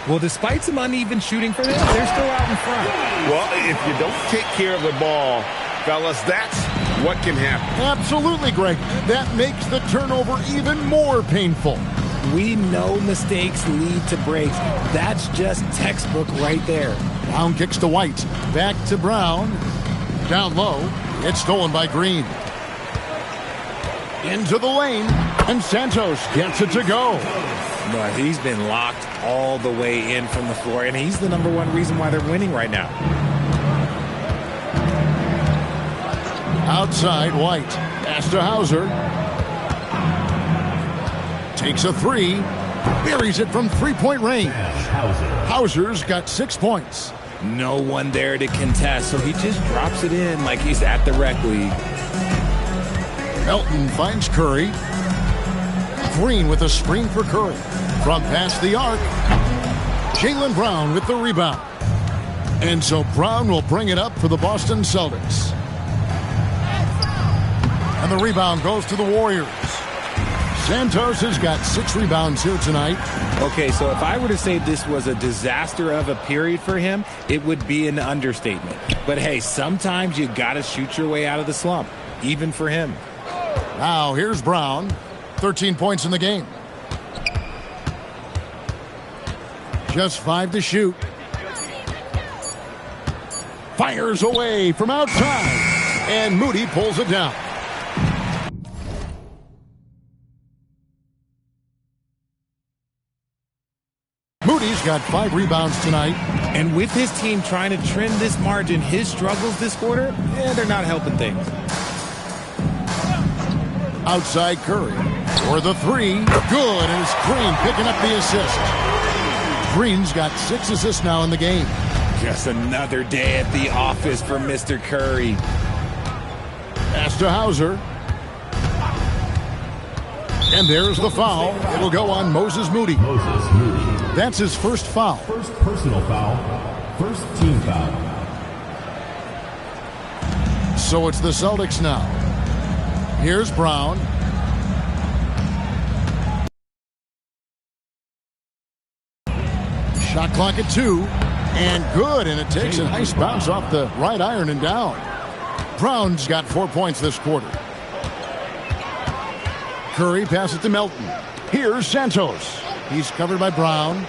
Speaker 5: Well, despite some uneven shooting for them, they're still out in front.
Speaker 4: Well, if you don't take care of the ball, fellas, that's what can happen.
Speaker 3: Absolutely, Greg. That makes the turnover even more painful.
Speaker 5: We know mistakes lead to breaks. That's just textbook right there.
Speaker 3: Brown kicks to White. Back to Brown. Down low. It's stolen by Green. Into the lane. And Santos gets it to go.
Speaker 5: But he's been locked all the way in from the floor, and he's the #1 reason why they're winning right now.
Speaker 3: Outside, White. Pass to Hauser. Takes a three. Buries it from three-point range. Hauser's got 6 points.
Speaker 5: No one there to contest, so he just drops it in like he's at the rec league.
Speaker 3: Melton finds Curry. Green with a screen for Curry. From past the arc. Jaylen Brown with the rebound. And so Brown will bring it up for the Boston Celtics. And the rebound goes to the Warriors. Santos has got 6 rebounds here tonight.
Speaker 5: Okay, so if I were to say this was a disaster of a period for him, it would be an understatement. But hey, sometimes you got to shoot your way out of the slump, even for him.
Speaker 3: Now here's Brown. 13 points in the game. Just 5 to shoot. Fires away from outside. And Moody pulls it down. Moody's got 5 rebounds tonight.
Speaker 5: And with his team trying to trim this margin, his struggles this quarter, they're not helping things.
Speaker 3: Outside Curry for the 3. Good, and it's Green picking up the assist. Green's got 6 assists now in the game.
Speaker 5: Just another day at the office for Mr. Curry.
Speaker 3: Pass to Hauser. And there's the foul. It'll go on Moses Moody. That's his first foul.
Speaker 7: First personal foul. First team foul.
Speaker 3: So it's the Celtics now. Here's Brown. Shot clock at 2. And good, and it takes a nice bounce off the right iron and down. Brown's got 4 points this quarter. Curry passes to Melton. Here's Santos. He's covered by Brown.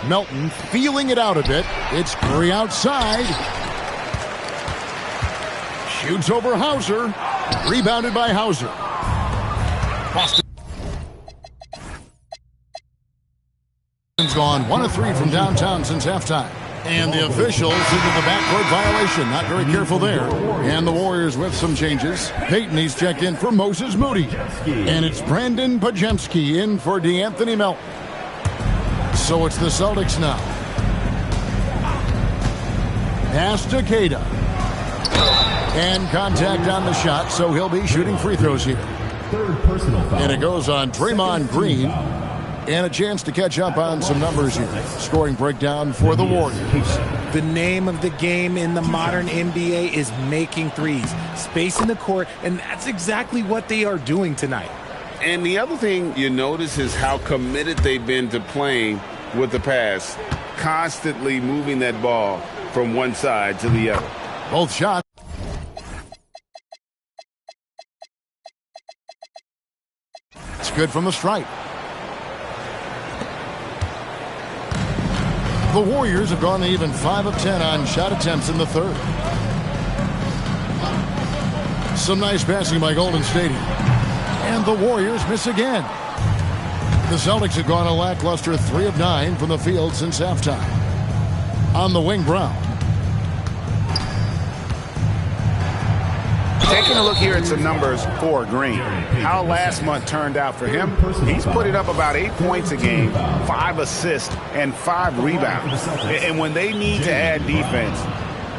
Speaker 3: Melton feeling it out a bit. It's Curry outside. Shoots over Hauser. Rebounded by Hauser. Boston's gone 1 of 3 from downtown since halftime. And the officials into the backcourt violation. Not very careful there. And the Warriors with some changes. Peyton, he's checked in for Moses Moody. And it's Brandon Pajemski in for DeAnthony Melton. So it's the Celtics now. Pass to Queta. And contact on the shot, so he'll be shooting free throws here.
Speaker 7: Third personal foul.
Speaker 3: And it goes on Draymond Green. And a chance to catch up on some numbers here. Scoring breakdown for the Warriors.
Speaker 5: The name of the game in the modern NBA is making threes. Space in the court, and that's exactly what they are doing tonight.
Speaker 9: And the other thing you notice is how committed they've been to playing with the pass. Constantly moving that ball from one side to the other.
Speaker 3: Both shots. It's good from the stripe. The Warriors have gone even 5 of 10 on shot attempts in the third. Some nice passing by Golden State. And the Warriors miss again. The Celtics have gone a lackluster 3 of 9 from the field since halftime. On the wing, Brown.
Speaker 4: Taking a look here at some numbers for Green. How last month turned out for him. He's putting up about 8 points a game, 5 assists, and 5 rebounds. And when they need to add defense,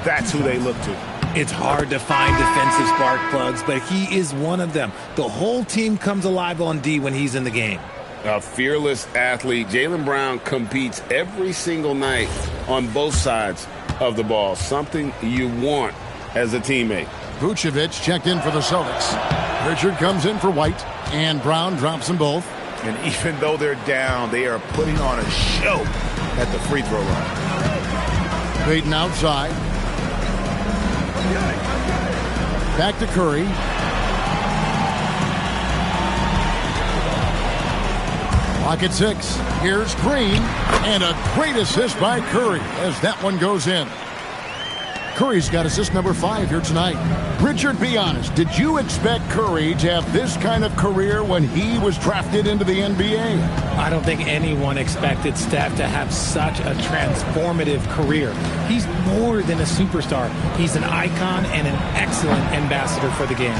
Speaker 4: that's who they look to.
Speaker 5: It's hard to find defensive spark plugs, but he is one of them. The whole team comes alive on D when he's in the game.
Speaker 9: A fearless athlete. Jaylen Brown competes every single night on both sides of the ball. Something you want as a teammate.
Speaker 3: Vucevic checked in for the Celtics. Richard comes in for White, and Brown drops them both.
Speaker 4: And even though they're down, they are putting on a show at the free throw line.
Speaker 3: Peyton outside. Back to Curry. Clock at 6. Here's Green. And a great assist by Curry as that one goes in. Curry's got assist number 5 here tonight. Richard, be honest. Did you expect Curry to have this kind of career when he was drafted into the NBA?
Speaker 5: I don't think anyone expected Steph to have such a transformative career. He's more than a superstar. He's an icon and an excellent ambassador for the game.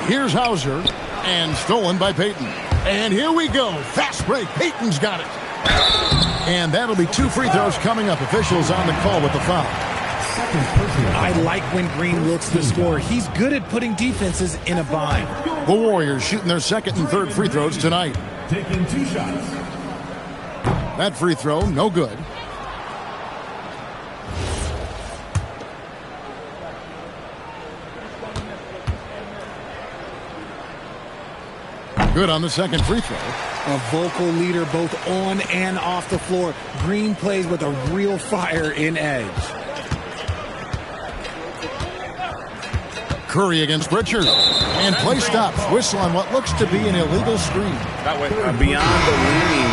Speaker 3: Here's Hauser, and stolen by Payton. And here we go. Fast break. Payton's got it. And that'll be 2 free throws coming up. Officials on the call with the foul.
Speaker 5: I like when Green looks to score. He's good at putting defenses in a bind.
Speaker 3: The Warriors shooting their 2nd and 3rd free throws tonight.
Speaker 7: Taking 2 shots.
Speaker 3: That free throw, no good. Good on the 2nd free throw.
Speaker 5: A vocal leader both on and off the floor. Green plays with a real fire in edge.
Speaker 3: Curry against Richard. And play stops. Whistle on what looks to be an illegal screen.
Speaker 4: That went beyond the leaning.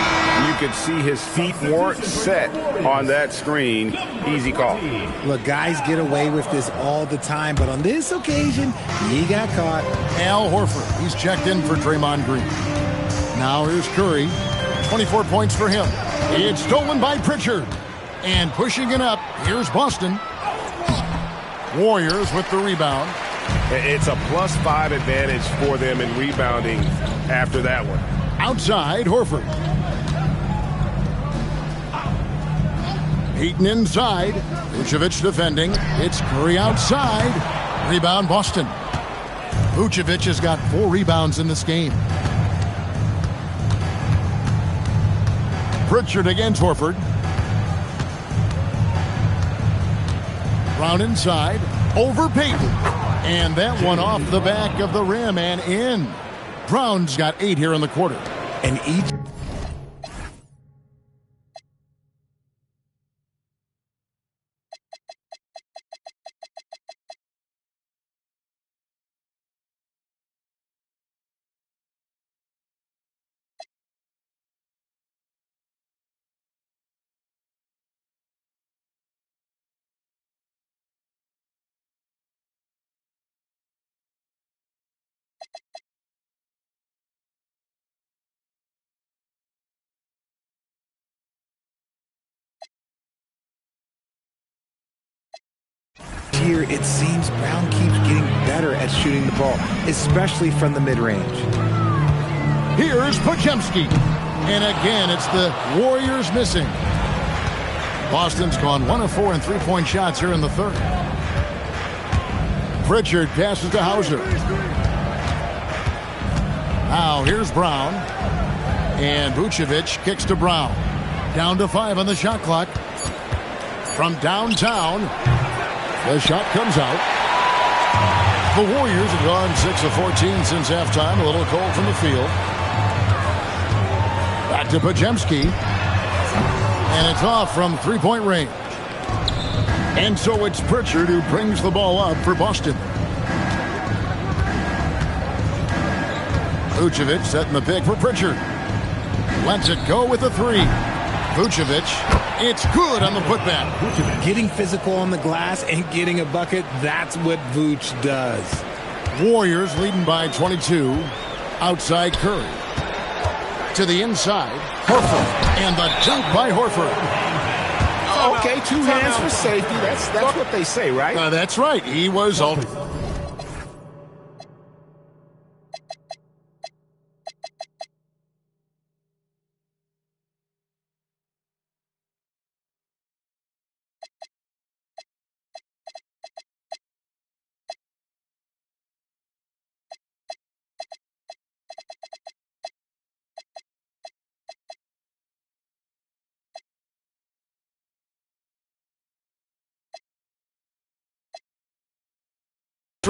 Speaker 4: You could see his feet weren't set on that screen. Easy call.
Speaker 5: Look, guys get away with this all the time, but on this occasion, he got caught.
Speaker 3: Al Horford. He's checked in for Draymond Green. Now here's Curry. 24 points for him. It's stolen by Pritchard. And pushing it up, here's Boston. Warriors with the rebound.
Speaker 4: It's a +5 advantage for them in rebounding after that one.
Speaker 3: Outside, Horford. Payton inside. Vucevic defending. It's Curry outside. Rebound, Boston. Vucevic has got 4 rebounds in this game. Pritchard against Horford. Brown inside. Over Payton. And that one off the back of the rim and in. Brown's got 8 here in the quarter.
Speaker 5: And each... Here, it seems Brown keeps getting better at shooting the ball, especially from the mid-range.
Speaker 3: Here's Podziemski. And again, it's the Warriors missing. Boston's gone 1 of 4 in three-point shots here in the 3rd. Pritchard passes to Hauser. Now here's Brown. And Vucevic kicks to Brown. Down to 5 on the shot clock. From downtown, the shot comes out. The Warriors have gone 6 of 14 since halftime. A little cold from the field. Back to Podziemski. And it's off from 3-point range. And so it's Pritchard who brings the ball up for Boston. Vucevic setting the pick for Pritchard. Lets it go with the 3. Vucevic, it's good on the putback.
Speaker 5: Getting physical on the glass and getting a bucket, that's what Vooch does.
Speaker 3: Warriors leading by 22. Outside Curry. To the inside, Horford. And the dunk by Horford.
Speaker 4: Okay, 2 hands for safety. That's what they say, right?
Speaker 3: That's right. He was all...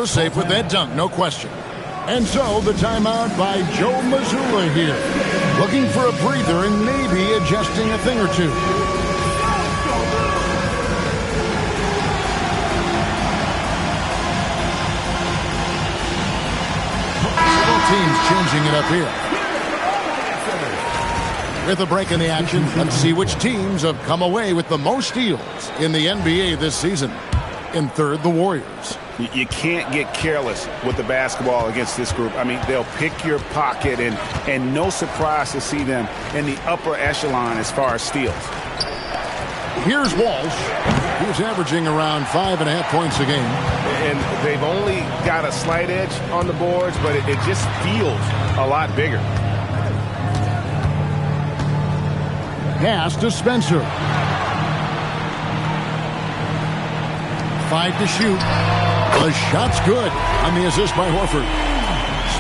Speaker 3: was safe with that dunk, no question. And so the timeout by Joe Mazzulla here. Looking for a breather and maybe adjusting a thing or two. teams changing it up here. With a break in the action, let's see which teams have come away with the most steals in the NBA this season. In third, the Warriors.
Speaker 4: You can't get careless with the basketball against this group. I mean, they'll pick your pocket, and no surprise to see them in the upper echelon as far as steals.
Speaker 3: Here's Walsh. He's averaging around 5.5 points a game.
Speaker 4: And they've only got a slight edge on the boards, but it just feels a lot bigger.
Speaker 3: Pass to Spencer. 5 to shoot. The shot's good on the assist by Horford.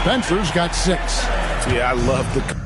Speaker 3: Spencer's got 6.
Speaker 4: Yeah, I love the...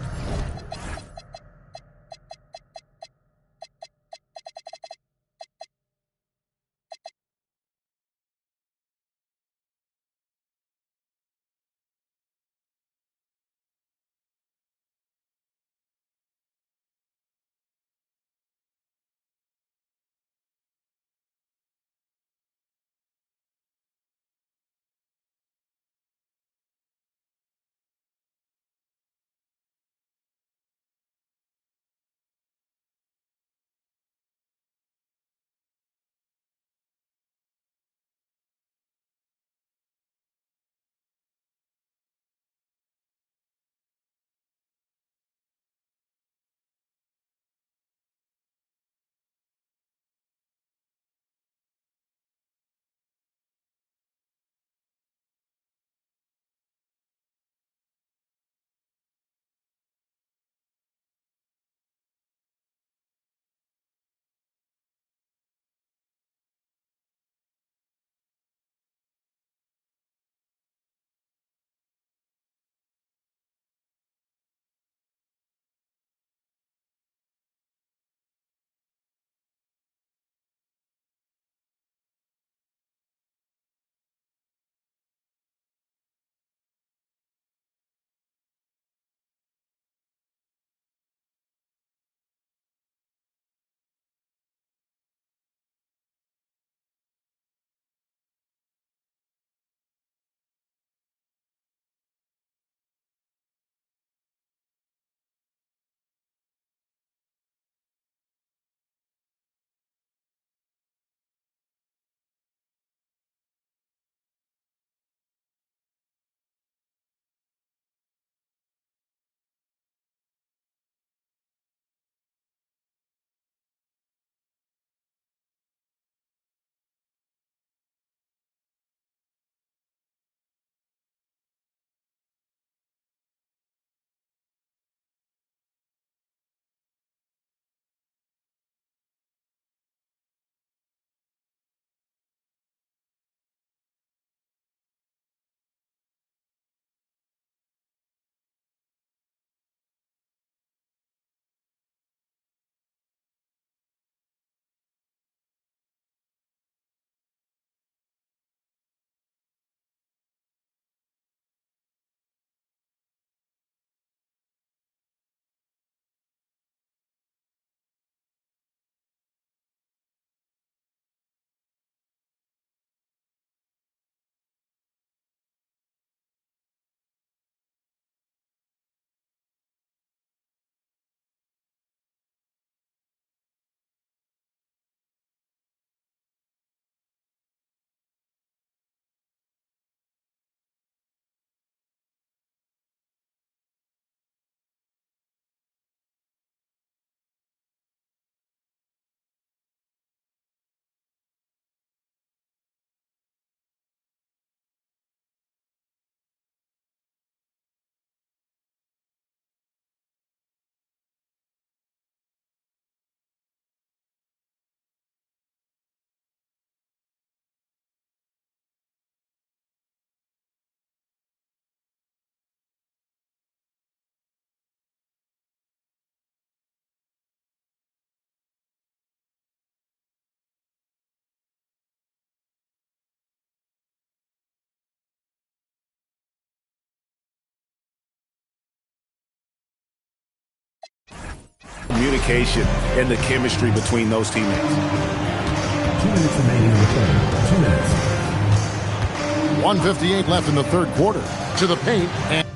Speaker 4: Communication and the chemistry between those teammates.
Speaker 7: 2 minutes remaining in the third. 2 minutes.
Speaker 3: 1:58 left in the third quarter. To the paint. And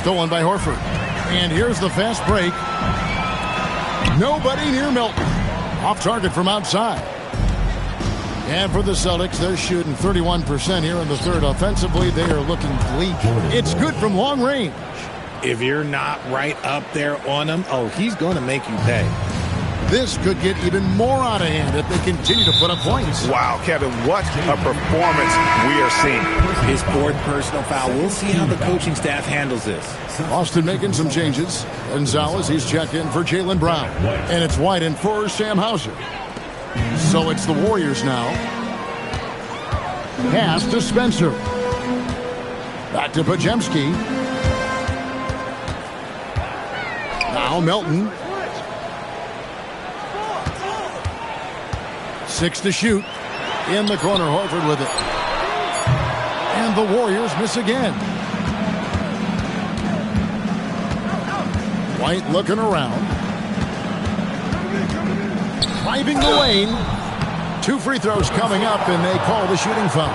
Speaker 3: Stolen by Horford. And here's the fast break. Nobody near Melton. Off target from outside. And for the Celtics, they're shooting 31% here in the third. Offensively, they are looking bleak. It's good from long range.
Speaker 5: If you're not right up there on him, he's going to make you pay.
Speaker 3: This could get even more out of hand if they continue to put up points.
Speaker 4: Wow, Kevin, what a performance we are seeing.
Speaker 5: His fourth personal foul. We'll see how the coaching staff handles this.
Speaker 3: Austin making some changes. Gonzalez, he's checked in for Jaylen Brown. And it's White in for Sam Hauser. So it's the Warriors now. Pass to Spencer. Back to Podziemski. Now Melton. 6 to shoot. In the corner, Horford with it. And the Warriors miss again. White looking around. Driving the lane. 2 free throws coming up, and they call the shooting foul.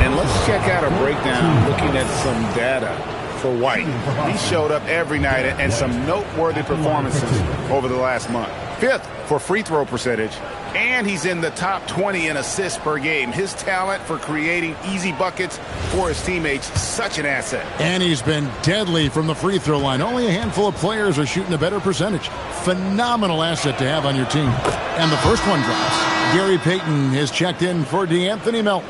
Speaker 4: And let's check out a breakdown looking at some data for White. He showed up every night and some noteworthy performances over the last month. 5th for free throw percentage, and he's in the top 20 in assists per game. His talent for creating easy buckets for his teammates, such an asset.
Speaker 3: And he's been deadly from the free throw line. Only a handful of players are shooting a better percentage. Phenomenal asset to have on your team. And the first one drops. Gary Payton has checked in for DeAnthony Melton.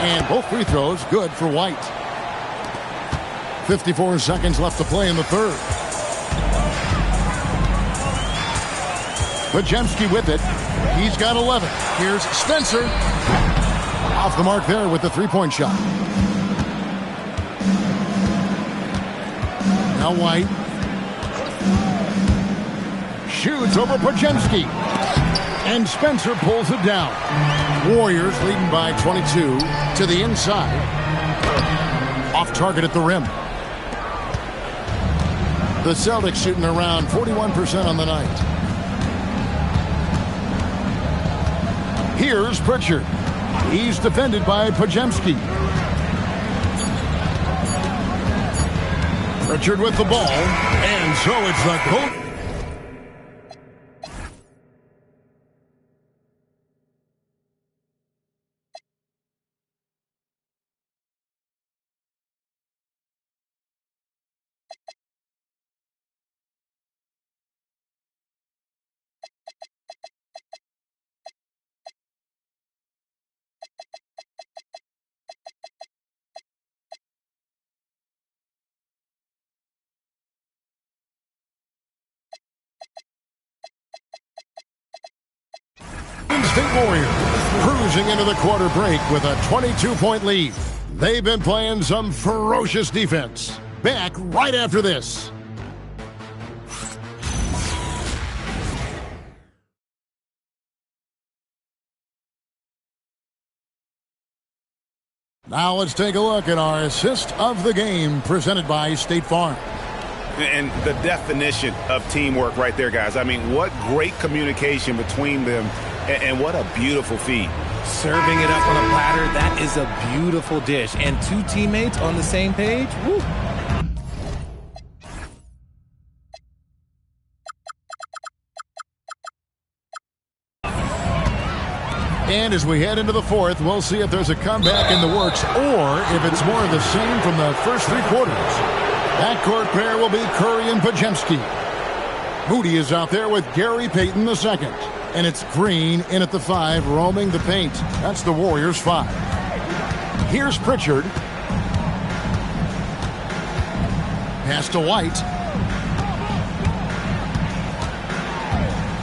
Speaker 3: And both free throws good for White. 54 seconds left to play in the third. Podziemski with it. He's got 11. Here's Spencer. Off the mark there with the three-point shot. Now White. Shoots over Podziemski. And Spencer pulls it down. Warriors leading by 22 to the inside. Off target at the rim. The Celtics shooting around 41% on the night. Here's Pritchard. He's defended by Podziemski. Pritchard with the ball. And so it's the Colts. State Warriors cruising into the quarter break with a 22-point lead. They've been playing some ferocious defense. Back right after this. Now let's take a look at our assist of the game presented by State Farm.
Speaker 4: And the definition of teamwork right there, guys. I mean, what great communication between them, and what a beautiful feed.
Speaker 5: Serving it up on a platter, that is a beautiful dish. And 2 teammates on the same page, woo.
Speaker 3: And as we head into the fourth, we'll see if there's a comeback in the works or if it's more of the same from the first 3 quarters. Backcourt pair will be Curry and Podziemski. Moody is out there with Gary Payton II. And it's Green in at the 5, roaming the paint. That's the Warriors' 5. Here's Pritchard. Pass to White.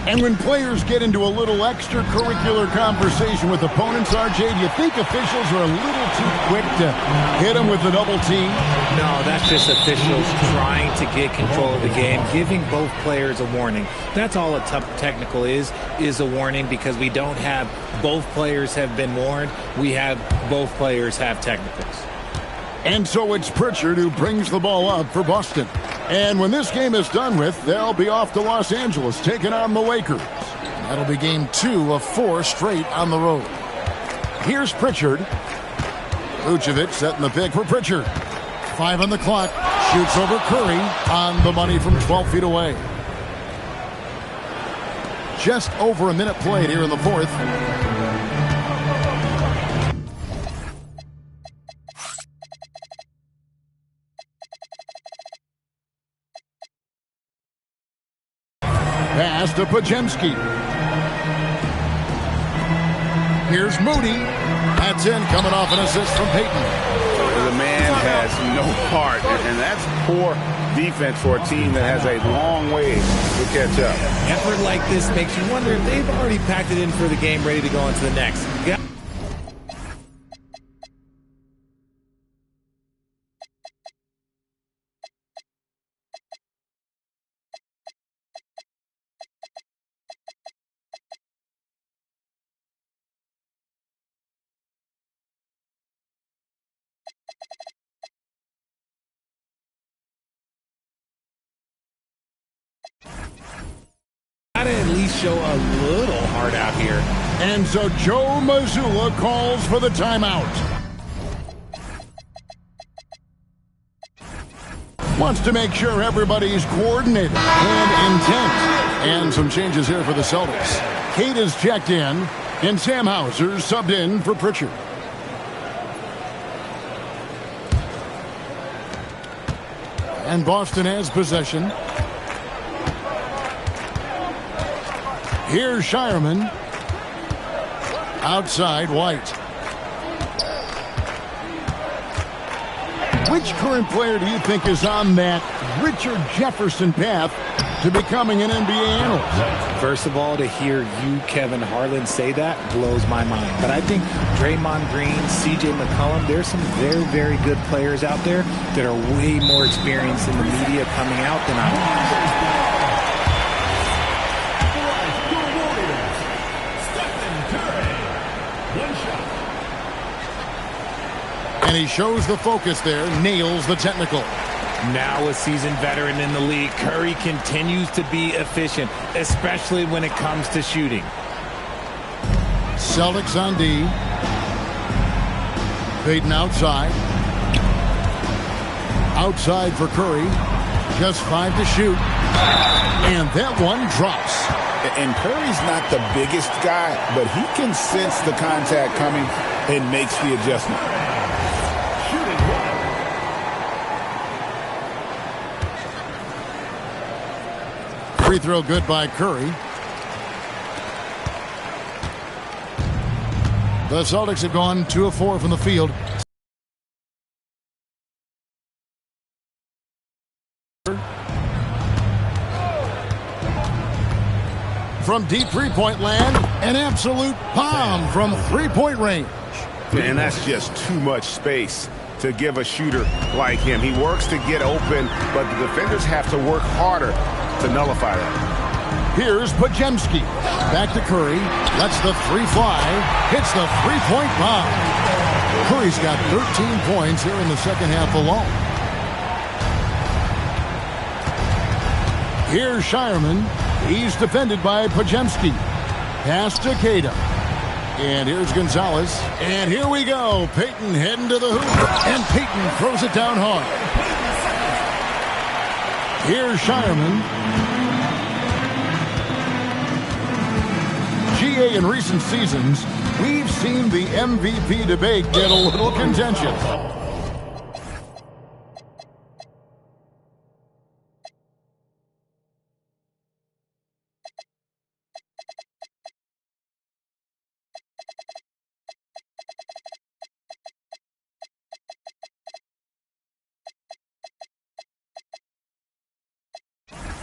Speaker 3: And when players get into a little extracurricular conversation with opponents, RJ, do you think officials are a little too quick to hit them with the double team?
Speaker 5: No, that's just officials trying to get control of the game, giving both players a warning. That's all a technical is a warning, because we don't have both players have been warned. We have both players have technicals.
Speaker 3: And so it's Pritchard who brings the ball up for Boston. And when this game is done with, they'll be off to Los Angeles, taking on the Lakers. That'll be game 2 of 4 straight on the road. Here's Pritchard. Vucevic setting the pick for Pritchard. 5 on the clock. Shoots over Curry on the money from 12 feet away. Just over a minute played here in the fourth. Pass to Podziemski. Here's Moody. That's in, coming off an assist from Payton.
Speaker 4: The man has no heart, and that's poor defense for a team that has a long way to catch up.
Speaker 5: Effort like this makes you wonder if they've already packed it in for the game, ready to go into the next. Gotta at least show a little heart out here.
Speaker 3: And so Joe Mazzulla calls for the timeout. Wants to make sure everybody's coordinated and intent. And some changes here for the Celtics. Kate is checked in, and Sam Hauser subbed in for Pritchard. And Boston has possession. Here's Shireman. Outside, White. Which current player do you think is on that Richard Jefferson path to becoming an NBA analyst?
Speaker 5: First of all, to hear you, Kevin Harlan, say that blows my mind. But I think Draymond Green, C.J. McCollum, there's some very, very good players out there that are way more experienced in the media coming out than I am.
Speaker 3: And he shows the focus there, nails the technical.
Speaker 5: Now a seasoned veteran in the league, Curry continues to be efficient, especially when it comes to shooting.
Speaker 3: Celtics on D. Payton outside. Outside for Curry. Just 5 to shoot. And that one drops.
Speaker 4: And Curry's not the biggest guy, but he can sense the contact coming and makes the adjustment.
Speaker 3: Free throw good by Curry. The Celtics have gone 2 of 4 from the field. From deep three-point land, an absolute bomb from three-point range.
Speaker 4: And that's just too much space to give a shooter like him. He works to get open, but the defenders have to work harder to nullify that.
Speaker 3: Here's Podziemski. Back to Curry. Lets the three fly. Hits the three-point bomb. Curry's got 13 points here in the second half alone. Here's Shireman. He's defended by Podziemski. Pass to Queta. And here's Gonzalez. And here we go. Payton heading to the hoop. And Payton throws it down hard. Here's Shireman. GA in recent seasons, we've seen the MVP debate get a little contentious.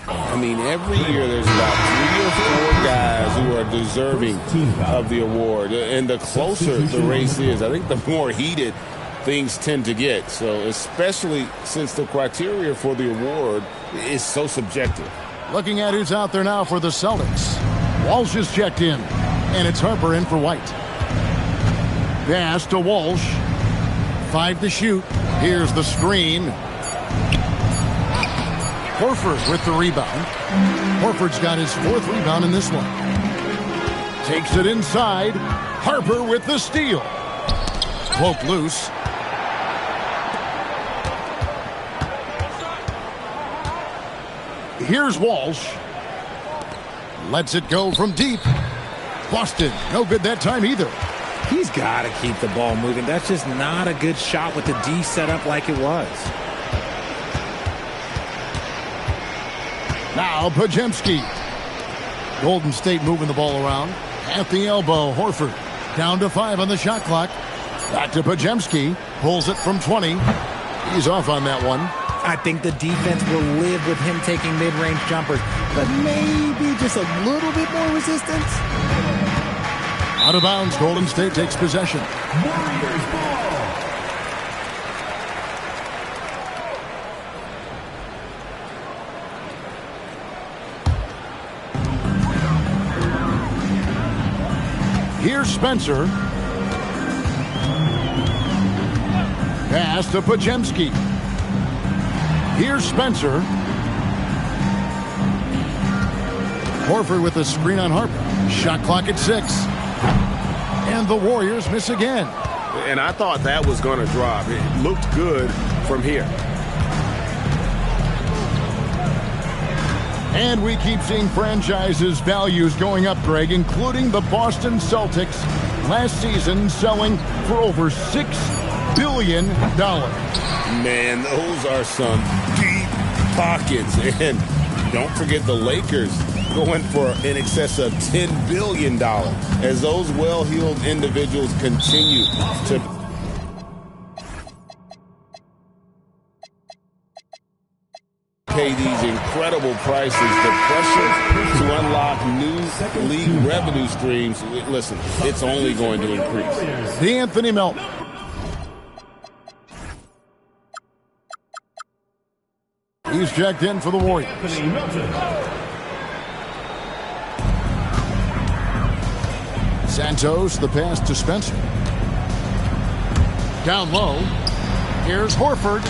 Speaker 9: I mean, every year there's about 3 or 4 guys who are deserving of the award. And the closer the race is, I think the more heated things tend to get. So especially since the criteria for the award is so subjective.
Speaker 3: Looking at who's out there now for the Celtics. Walsh is checked in, and it's Harper in for White. Pass to Walsh. 5 to shoot. Here's the screen. Horford with the rebound. Horford's got his 4th rebound in this one. Takes it inside. Harper with the steal. Poked loose. Here's Walsh. Lets it go from deep. Boston, no good that time either.
Speaker 5: He's got to keep the ball moving. That's just not a good shot with the D set up like it was.
Speaker 3: Now Podziemski. Golden State moving the ball around. At the elbow, Horford. Down to 5 on the shot clock. Back to Podziemski. Pulls it from 20. He's off on that one.
Speaker 5: I think the defense will live with him taking mid-range jumpers, but maybe just a little bit more resistance.
Speaker 3: Out of bounds, Golden State takes possession.
Speaker 7: Warriors ball.
Speaker 3: Here's Spencer. Pass to Podziemski. Here's Spencer. Horford with a screen on Harper. Shot clock at 6. And the Warriors miss again.
Speaker 4: And I thought that was going to drop. It looked good from here.
Speaker 3: And we keep seeing franchises' values going up, Greg, including the Boston Celtics last season selling for over $6 billion.
Speaker 9: Man, those are some deep pockets. And don't forget the Lakers going for in excess of $10 billion as those well-heeled individuals continue to pay these incredible prices. The pressure to unlock new league revenue streams, listen, it's only going to increase.
Speaker 3: D'Anthony Melton. He's checked in for the Warriors. Santos, the pass to Spencer. Down low. Here's Horford.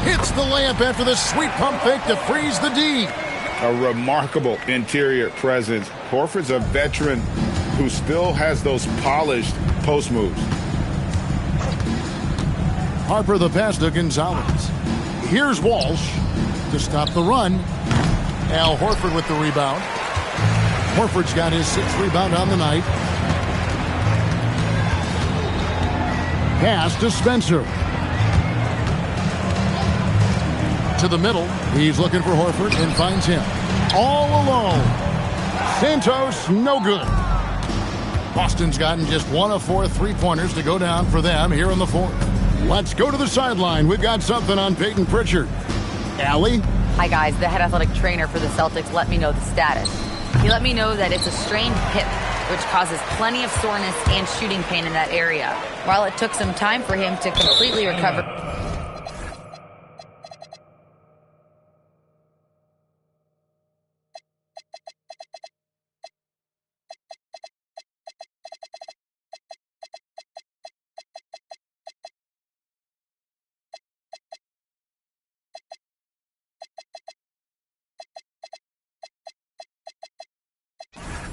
Speaker 3: Hits the layup after the sweet pump fake to freeze the D.
Speaker 14: A remarkable interior presence. Horford's a veteran who still has those polished post moves.
Speaker 3: Harper the pass to Gonzalez. Here's Walsh to stop the run. Al Horford with the rebound. Horford's got his 6th rebound on the night. Pass to Spencer. To the middle. He's looking for Horford and finds him. All alone. Santos, no good. Boston's gotten just 1 of 4 3-pointers to go down for them here in the 4th. Let's go to the sideline. We've got something on Peyton Pritchard. Allie?
Speaker 6: Hi, guys. The head athletic trainer for the Celtics let me know the status. He let me know that it's a strained hip, which causes plenty of soreness and shooting pain in that area. While it took some time for him to completely recover.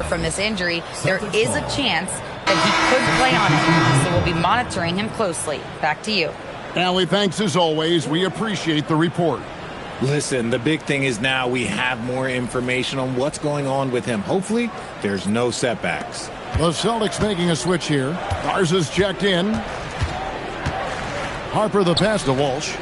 Speaker 6: From this injury, there is a chance that he could play on it, so we'll be monitoring him closely. Back to you.
Speaker 3: Allie, thanks as always. We appreciate the report.
Speaker 5: Listen, the big thing is now we have more information on what's going on with him. Hopefully, there's no setbacks.
Speaker 3: The Celtics making a switch here. Garza's checked in. Harper the pass to Walsh.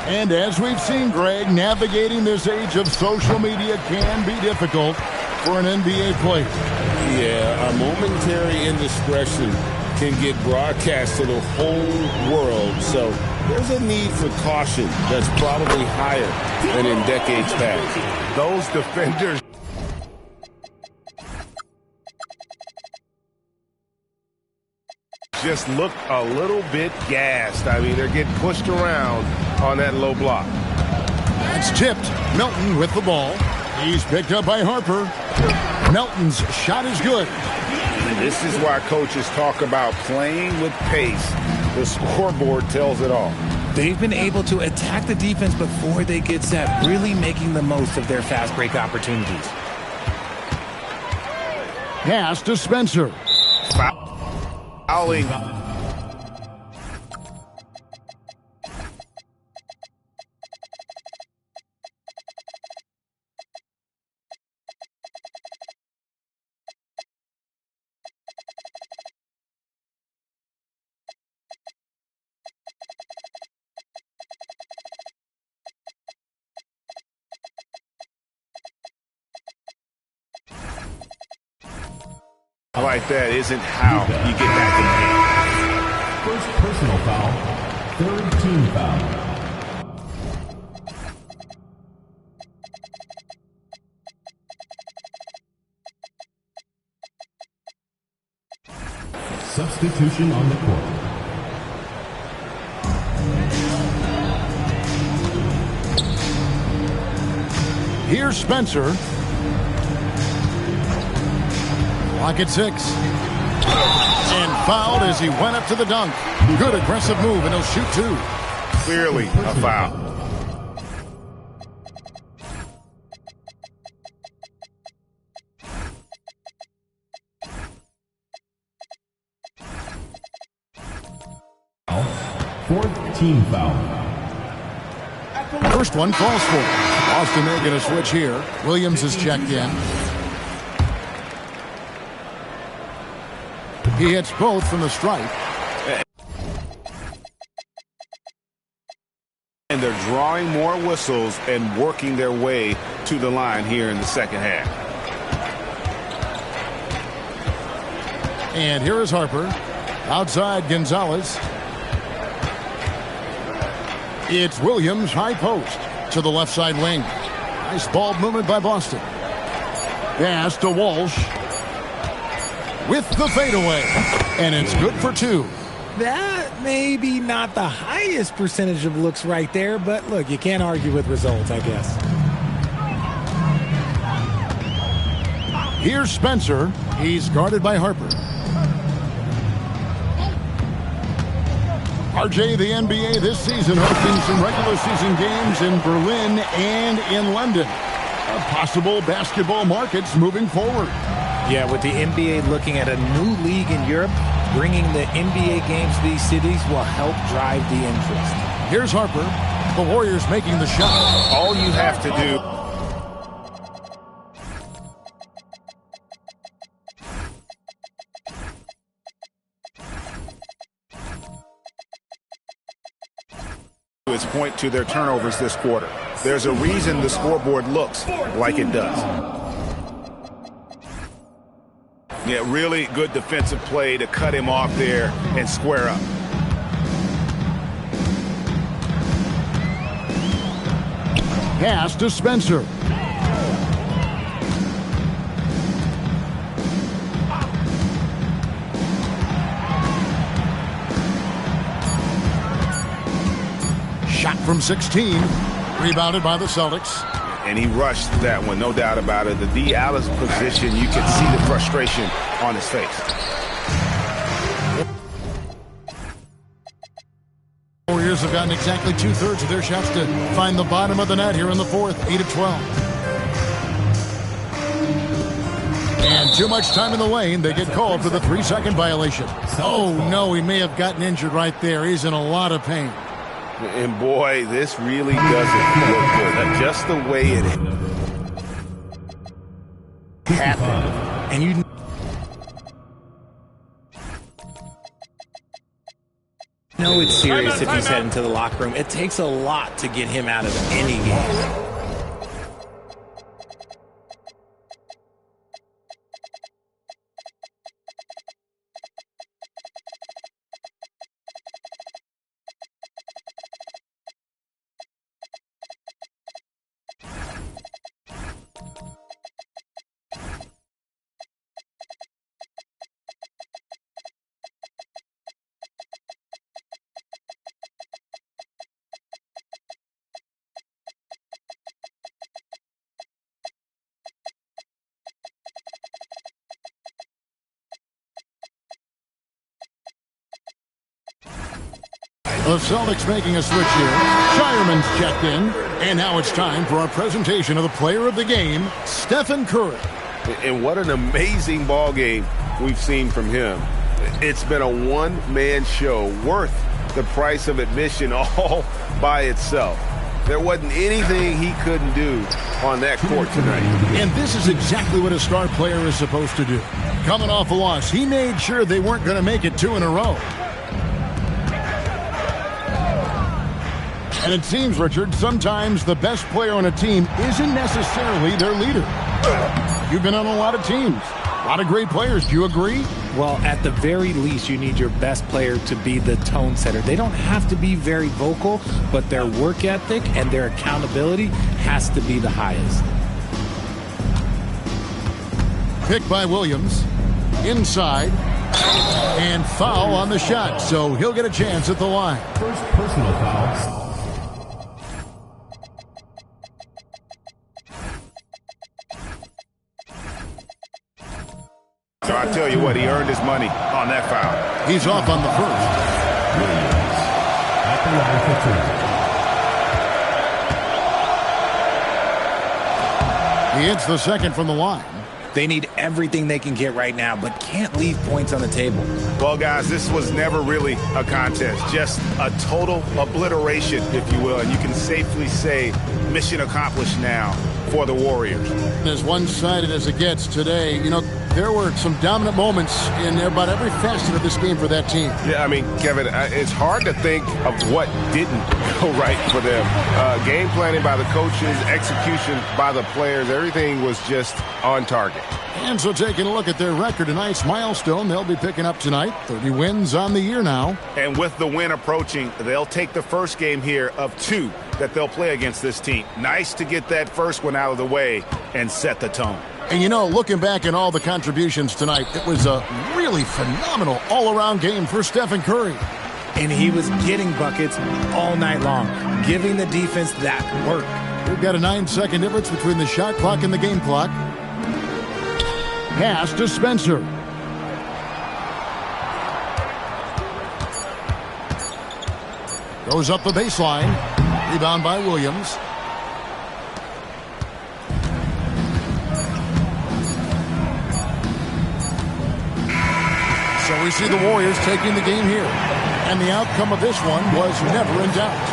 Speaker 3: And as we've seen, Greg, navigating this age of social media can be difficult for an NBA player.
Speaker 9: Yeah, a momentary indiscretion can get broadcast to the whole world. So there's a need for caution that's probably higher than in decades past.
Speaker 4: Those defenders just look a little bit gassed. I mean, they're getting pushed around on that low block.
Speaker 3: It's tipped. Melton with the ball. He's picked up by Harper. Melton's shot is good.
Speaker 14: And this is why coaches talk about playing with pace. The scoreboard tells it all.
Speaker 5: They've been able to attack the defense before they get set, really making the most of their fast break opportunities.
Speaker 3: Pass to Spencer.
Speaker 4: Fouling. Like that isn't how you get back in the game.
Speaker 7: First personal foul, third team foul. Substitution on the court.
Speaker 3: Here's Spencer. Clock at 6. And fouled as he went up to the dunk. Good aggressive move, and he'll shoot 2.
Speaker 4: Clearly a foul.
Speaker 7: Fourth team foul.
Speaker 3: First one falls for. Boston making a switch here. Williams is checked in. He hits both from the stripe.
Speaker 4: And they're drawing more whistles and working their way to the line here in the second half.
Speaker 3: And here is Harper. Outside Gonzalez. It's Williams, high post to the left side wing. Nice ball movement by Boston. Pass to Walsh. With the fadeaway. And it's good for 2.
Speaker 5: That may be not the highest percentage of looks right there, but look, you can't argue with results, I guess.
Speaker 3: Here's Spencer. He's guarded by Harper. RJ, the NBA this season hosting some regular season games in Berlin and in London. Possible basketball markets moving forward.
Speaker 5: Yeah, with the NBA looking at a new league in Europe, bringing the NBA games to these cities will help drive the interest.
Speaker 3: Here's Harper. The Warriors making the shot.
Speaker 4: All you have to do is point to their turnovers this quarter. There's a reason the scoreboard looks like it does. Yeah, really good defensive play to cut him off there and square up.
Speaker 3: Pass to Spencer. Shot from 16. Rebounded by the Celtics.
Speaker 4: And he rushed that one, no doubt about it. The D. Alice position, you can see the frustration on his face.
Speaker 3: Warriors have gotten exactly 2/3 of their shots to find the bottom of the net here in the fourth, 8-12. And too much time in the lane. They get called for the 3-second violation. Oh, no, he may have gotten injured right there. He's in a lot of pain.
Speaker 4: And boy, this really doesn't look good. Just the way it happened.
Speaker 5: And you know it's serious if he's heading to the locker room. It takes a lot to get him out of any game.
Speaker 3: The Celtics making a switch here. Shireman's checked in. And now it's time for our presentation of the player of the game, Stephen Curry.
Speaker 4: And what an amazing ball game we've seen from him. It's been a one-man show worth the price of admission all by itself. There wasn't anything he couldn't do on that court tonight.
Speaker 3: And this is exactly what a star player is supposed to do. Coming off a loss, he made sure they weren't going to make it 2 in a row. And it seems, Richard, sometimes the best player on a team isn't necessarily their leader. You've been on a lot of teams. A lot of great players. Do you agree?
Speaker 5: Well, at the very least, you need your best player to be the tone setter. They don't have to be very vocal, but their work ethic and their accountability has to be the highest.
Speaker 3: Pick by Williams. Inside. And foul on the shot, so he'll get a chance at the line.
Speaker 7: First personal foul.
Speaker 14: So I tell you what, he earned his money on that foul.
Speaker 3: He's off on the first.
Speaker 7: Williams at the line for 2.
Speaker 3: He hits the second from the line.
Speaker 5: They need everything they can get right now, but can't leave points on the table.
Speaker 14: Well, guys, this was never really a contest, just a total obliteration, if you will, and you can safely say mission accomplished now for the Warriors.
Speaker 3: As one-sided as it gets today, you know, there were some dominant moments in about every facet of this game for that team.
Speaker 4: Yeah, I mean, Kevin, it's hard to think of what didn't go right for them. Game planning by the coaches, execution by the players, everything was just on target.
Speaker 3: And so taking a look at their record, a nice milestone they'll be picking up tonight. 30 wins on the year now.
Speaker 14: And with the win approaching, they'll take the first game here of 2 that they'll play against this team. Nice to get that first one out of the way and set the tone.
Speaker 3: And, you know, looking back at all the contributions tonight, it was a really phenomenal all-around game for Stephen Curry.
Speaker 5: And he was getting buckets all night long, giving the defense that work.
Speaker 3: We've got a 9-second difference between the shot clock and the game clock. Pass to Spencer. Goes up the baseline. Rebound by Williams. So we see the Warriors taking the game here. And the outcome of this one was never in doubt.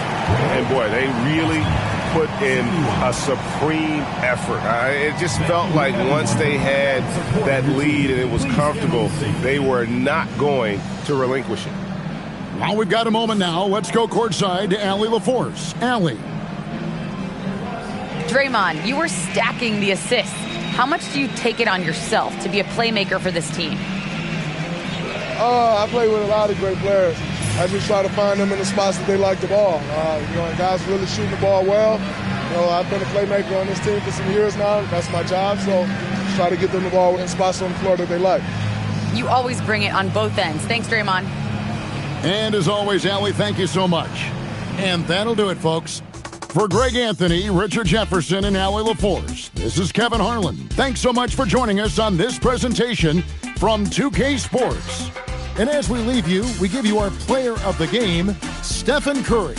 Speaker 4: And boy, they really put in a supreme effort. It just felt like once they had that lead and it was comfortable, they were not going to relinquish it.
Speaker 3: Well, we've got a moment now. Let's go courtside to Allie LaForce. Allie.
Speaker 6: Draymond, you were stacking the assists. How much do you take it on yourself to be a playmaker for this team?
Speaker 15: I play with a lot of great players. I just try to find them in the spots that they like the ball. And guys really shooting the ball well. I've been a playmaker on this team for some years now. That's my job, so just try to get them the ball in spots on the floor that they like.
Speaker 6: You always bring it on both ends. Thanks, Draymond.
Speaker 3: And as always, Allie, thank you so much. And that'll do it, folks. For Greg Anthony, Richard Jefferson, and Allie LaForce, this is Kevin Harlan. Thanks so much for joining us on this presentation from 2K Sports. And as we leave you, we give you our player of the game, Stephen Curry.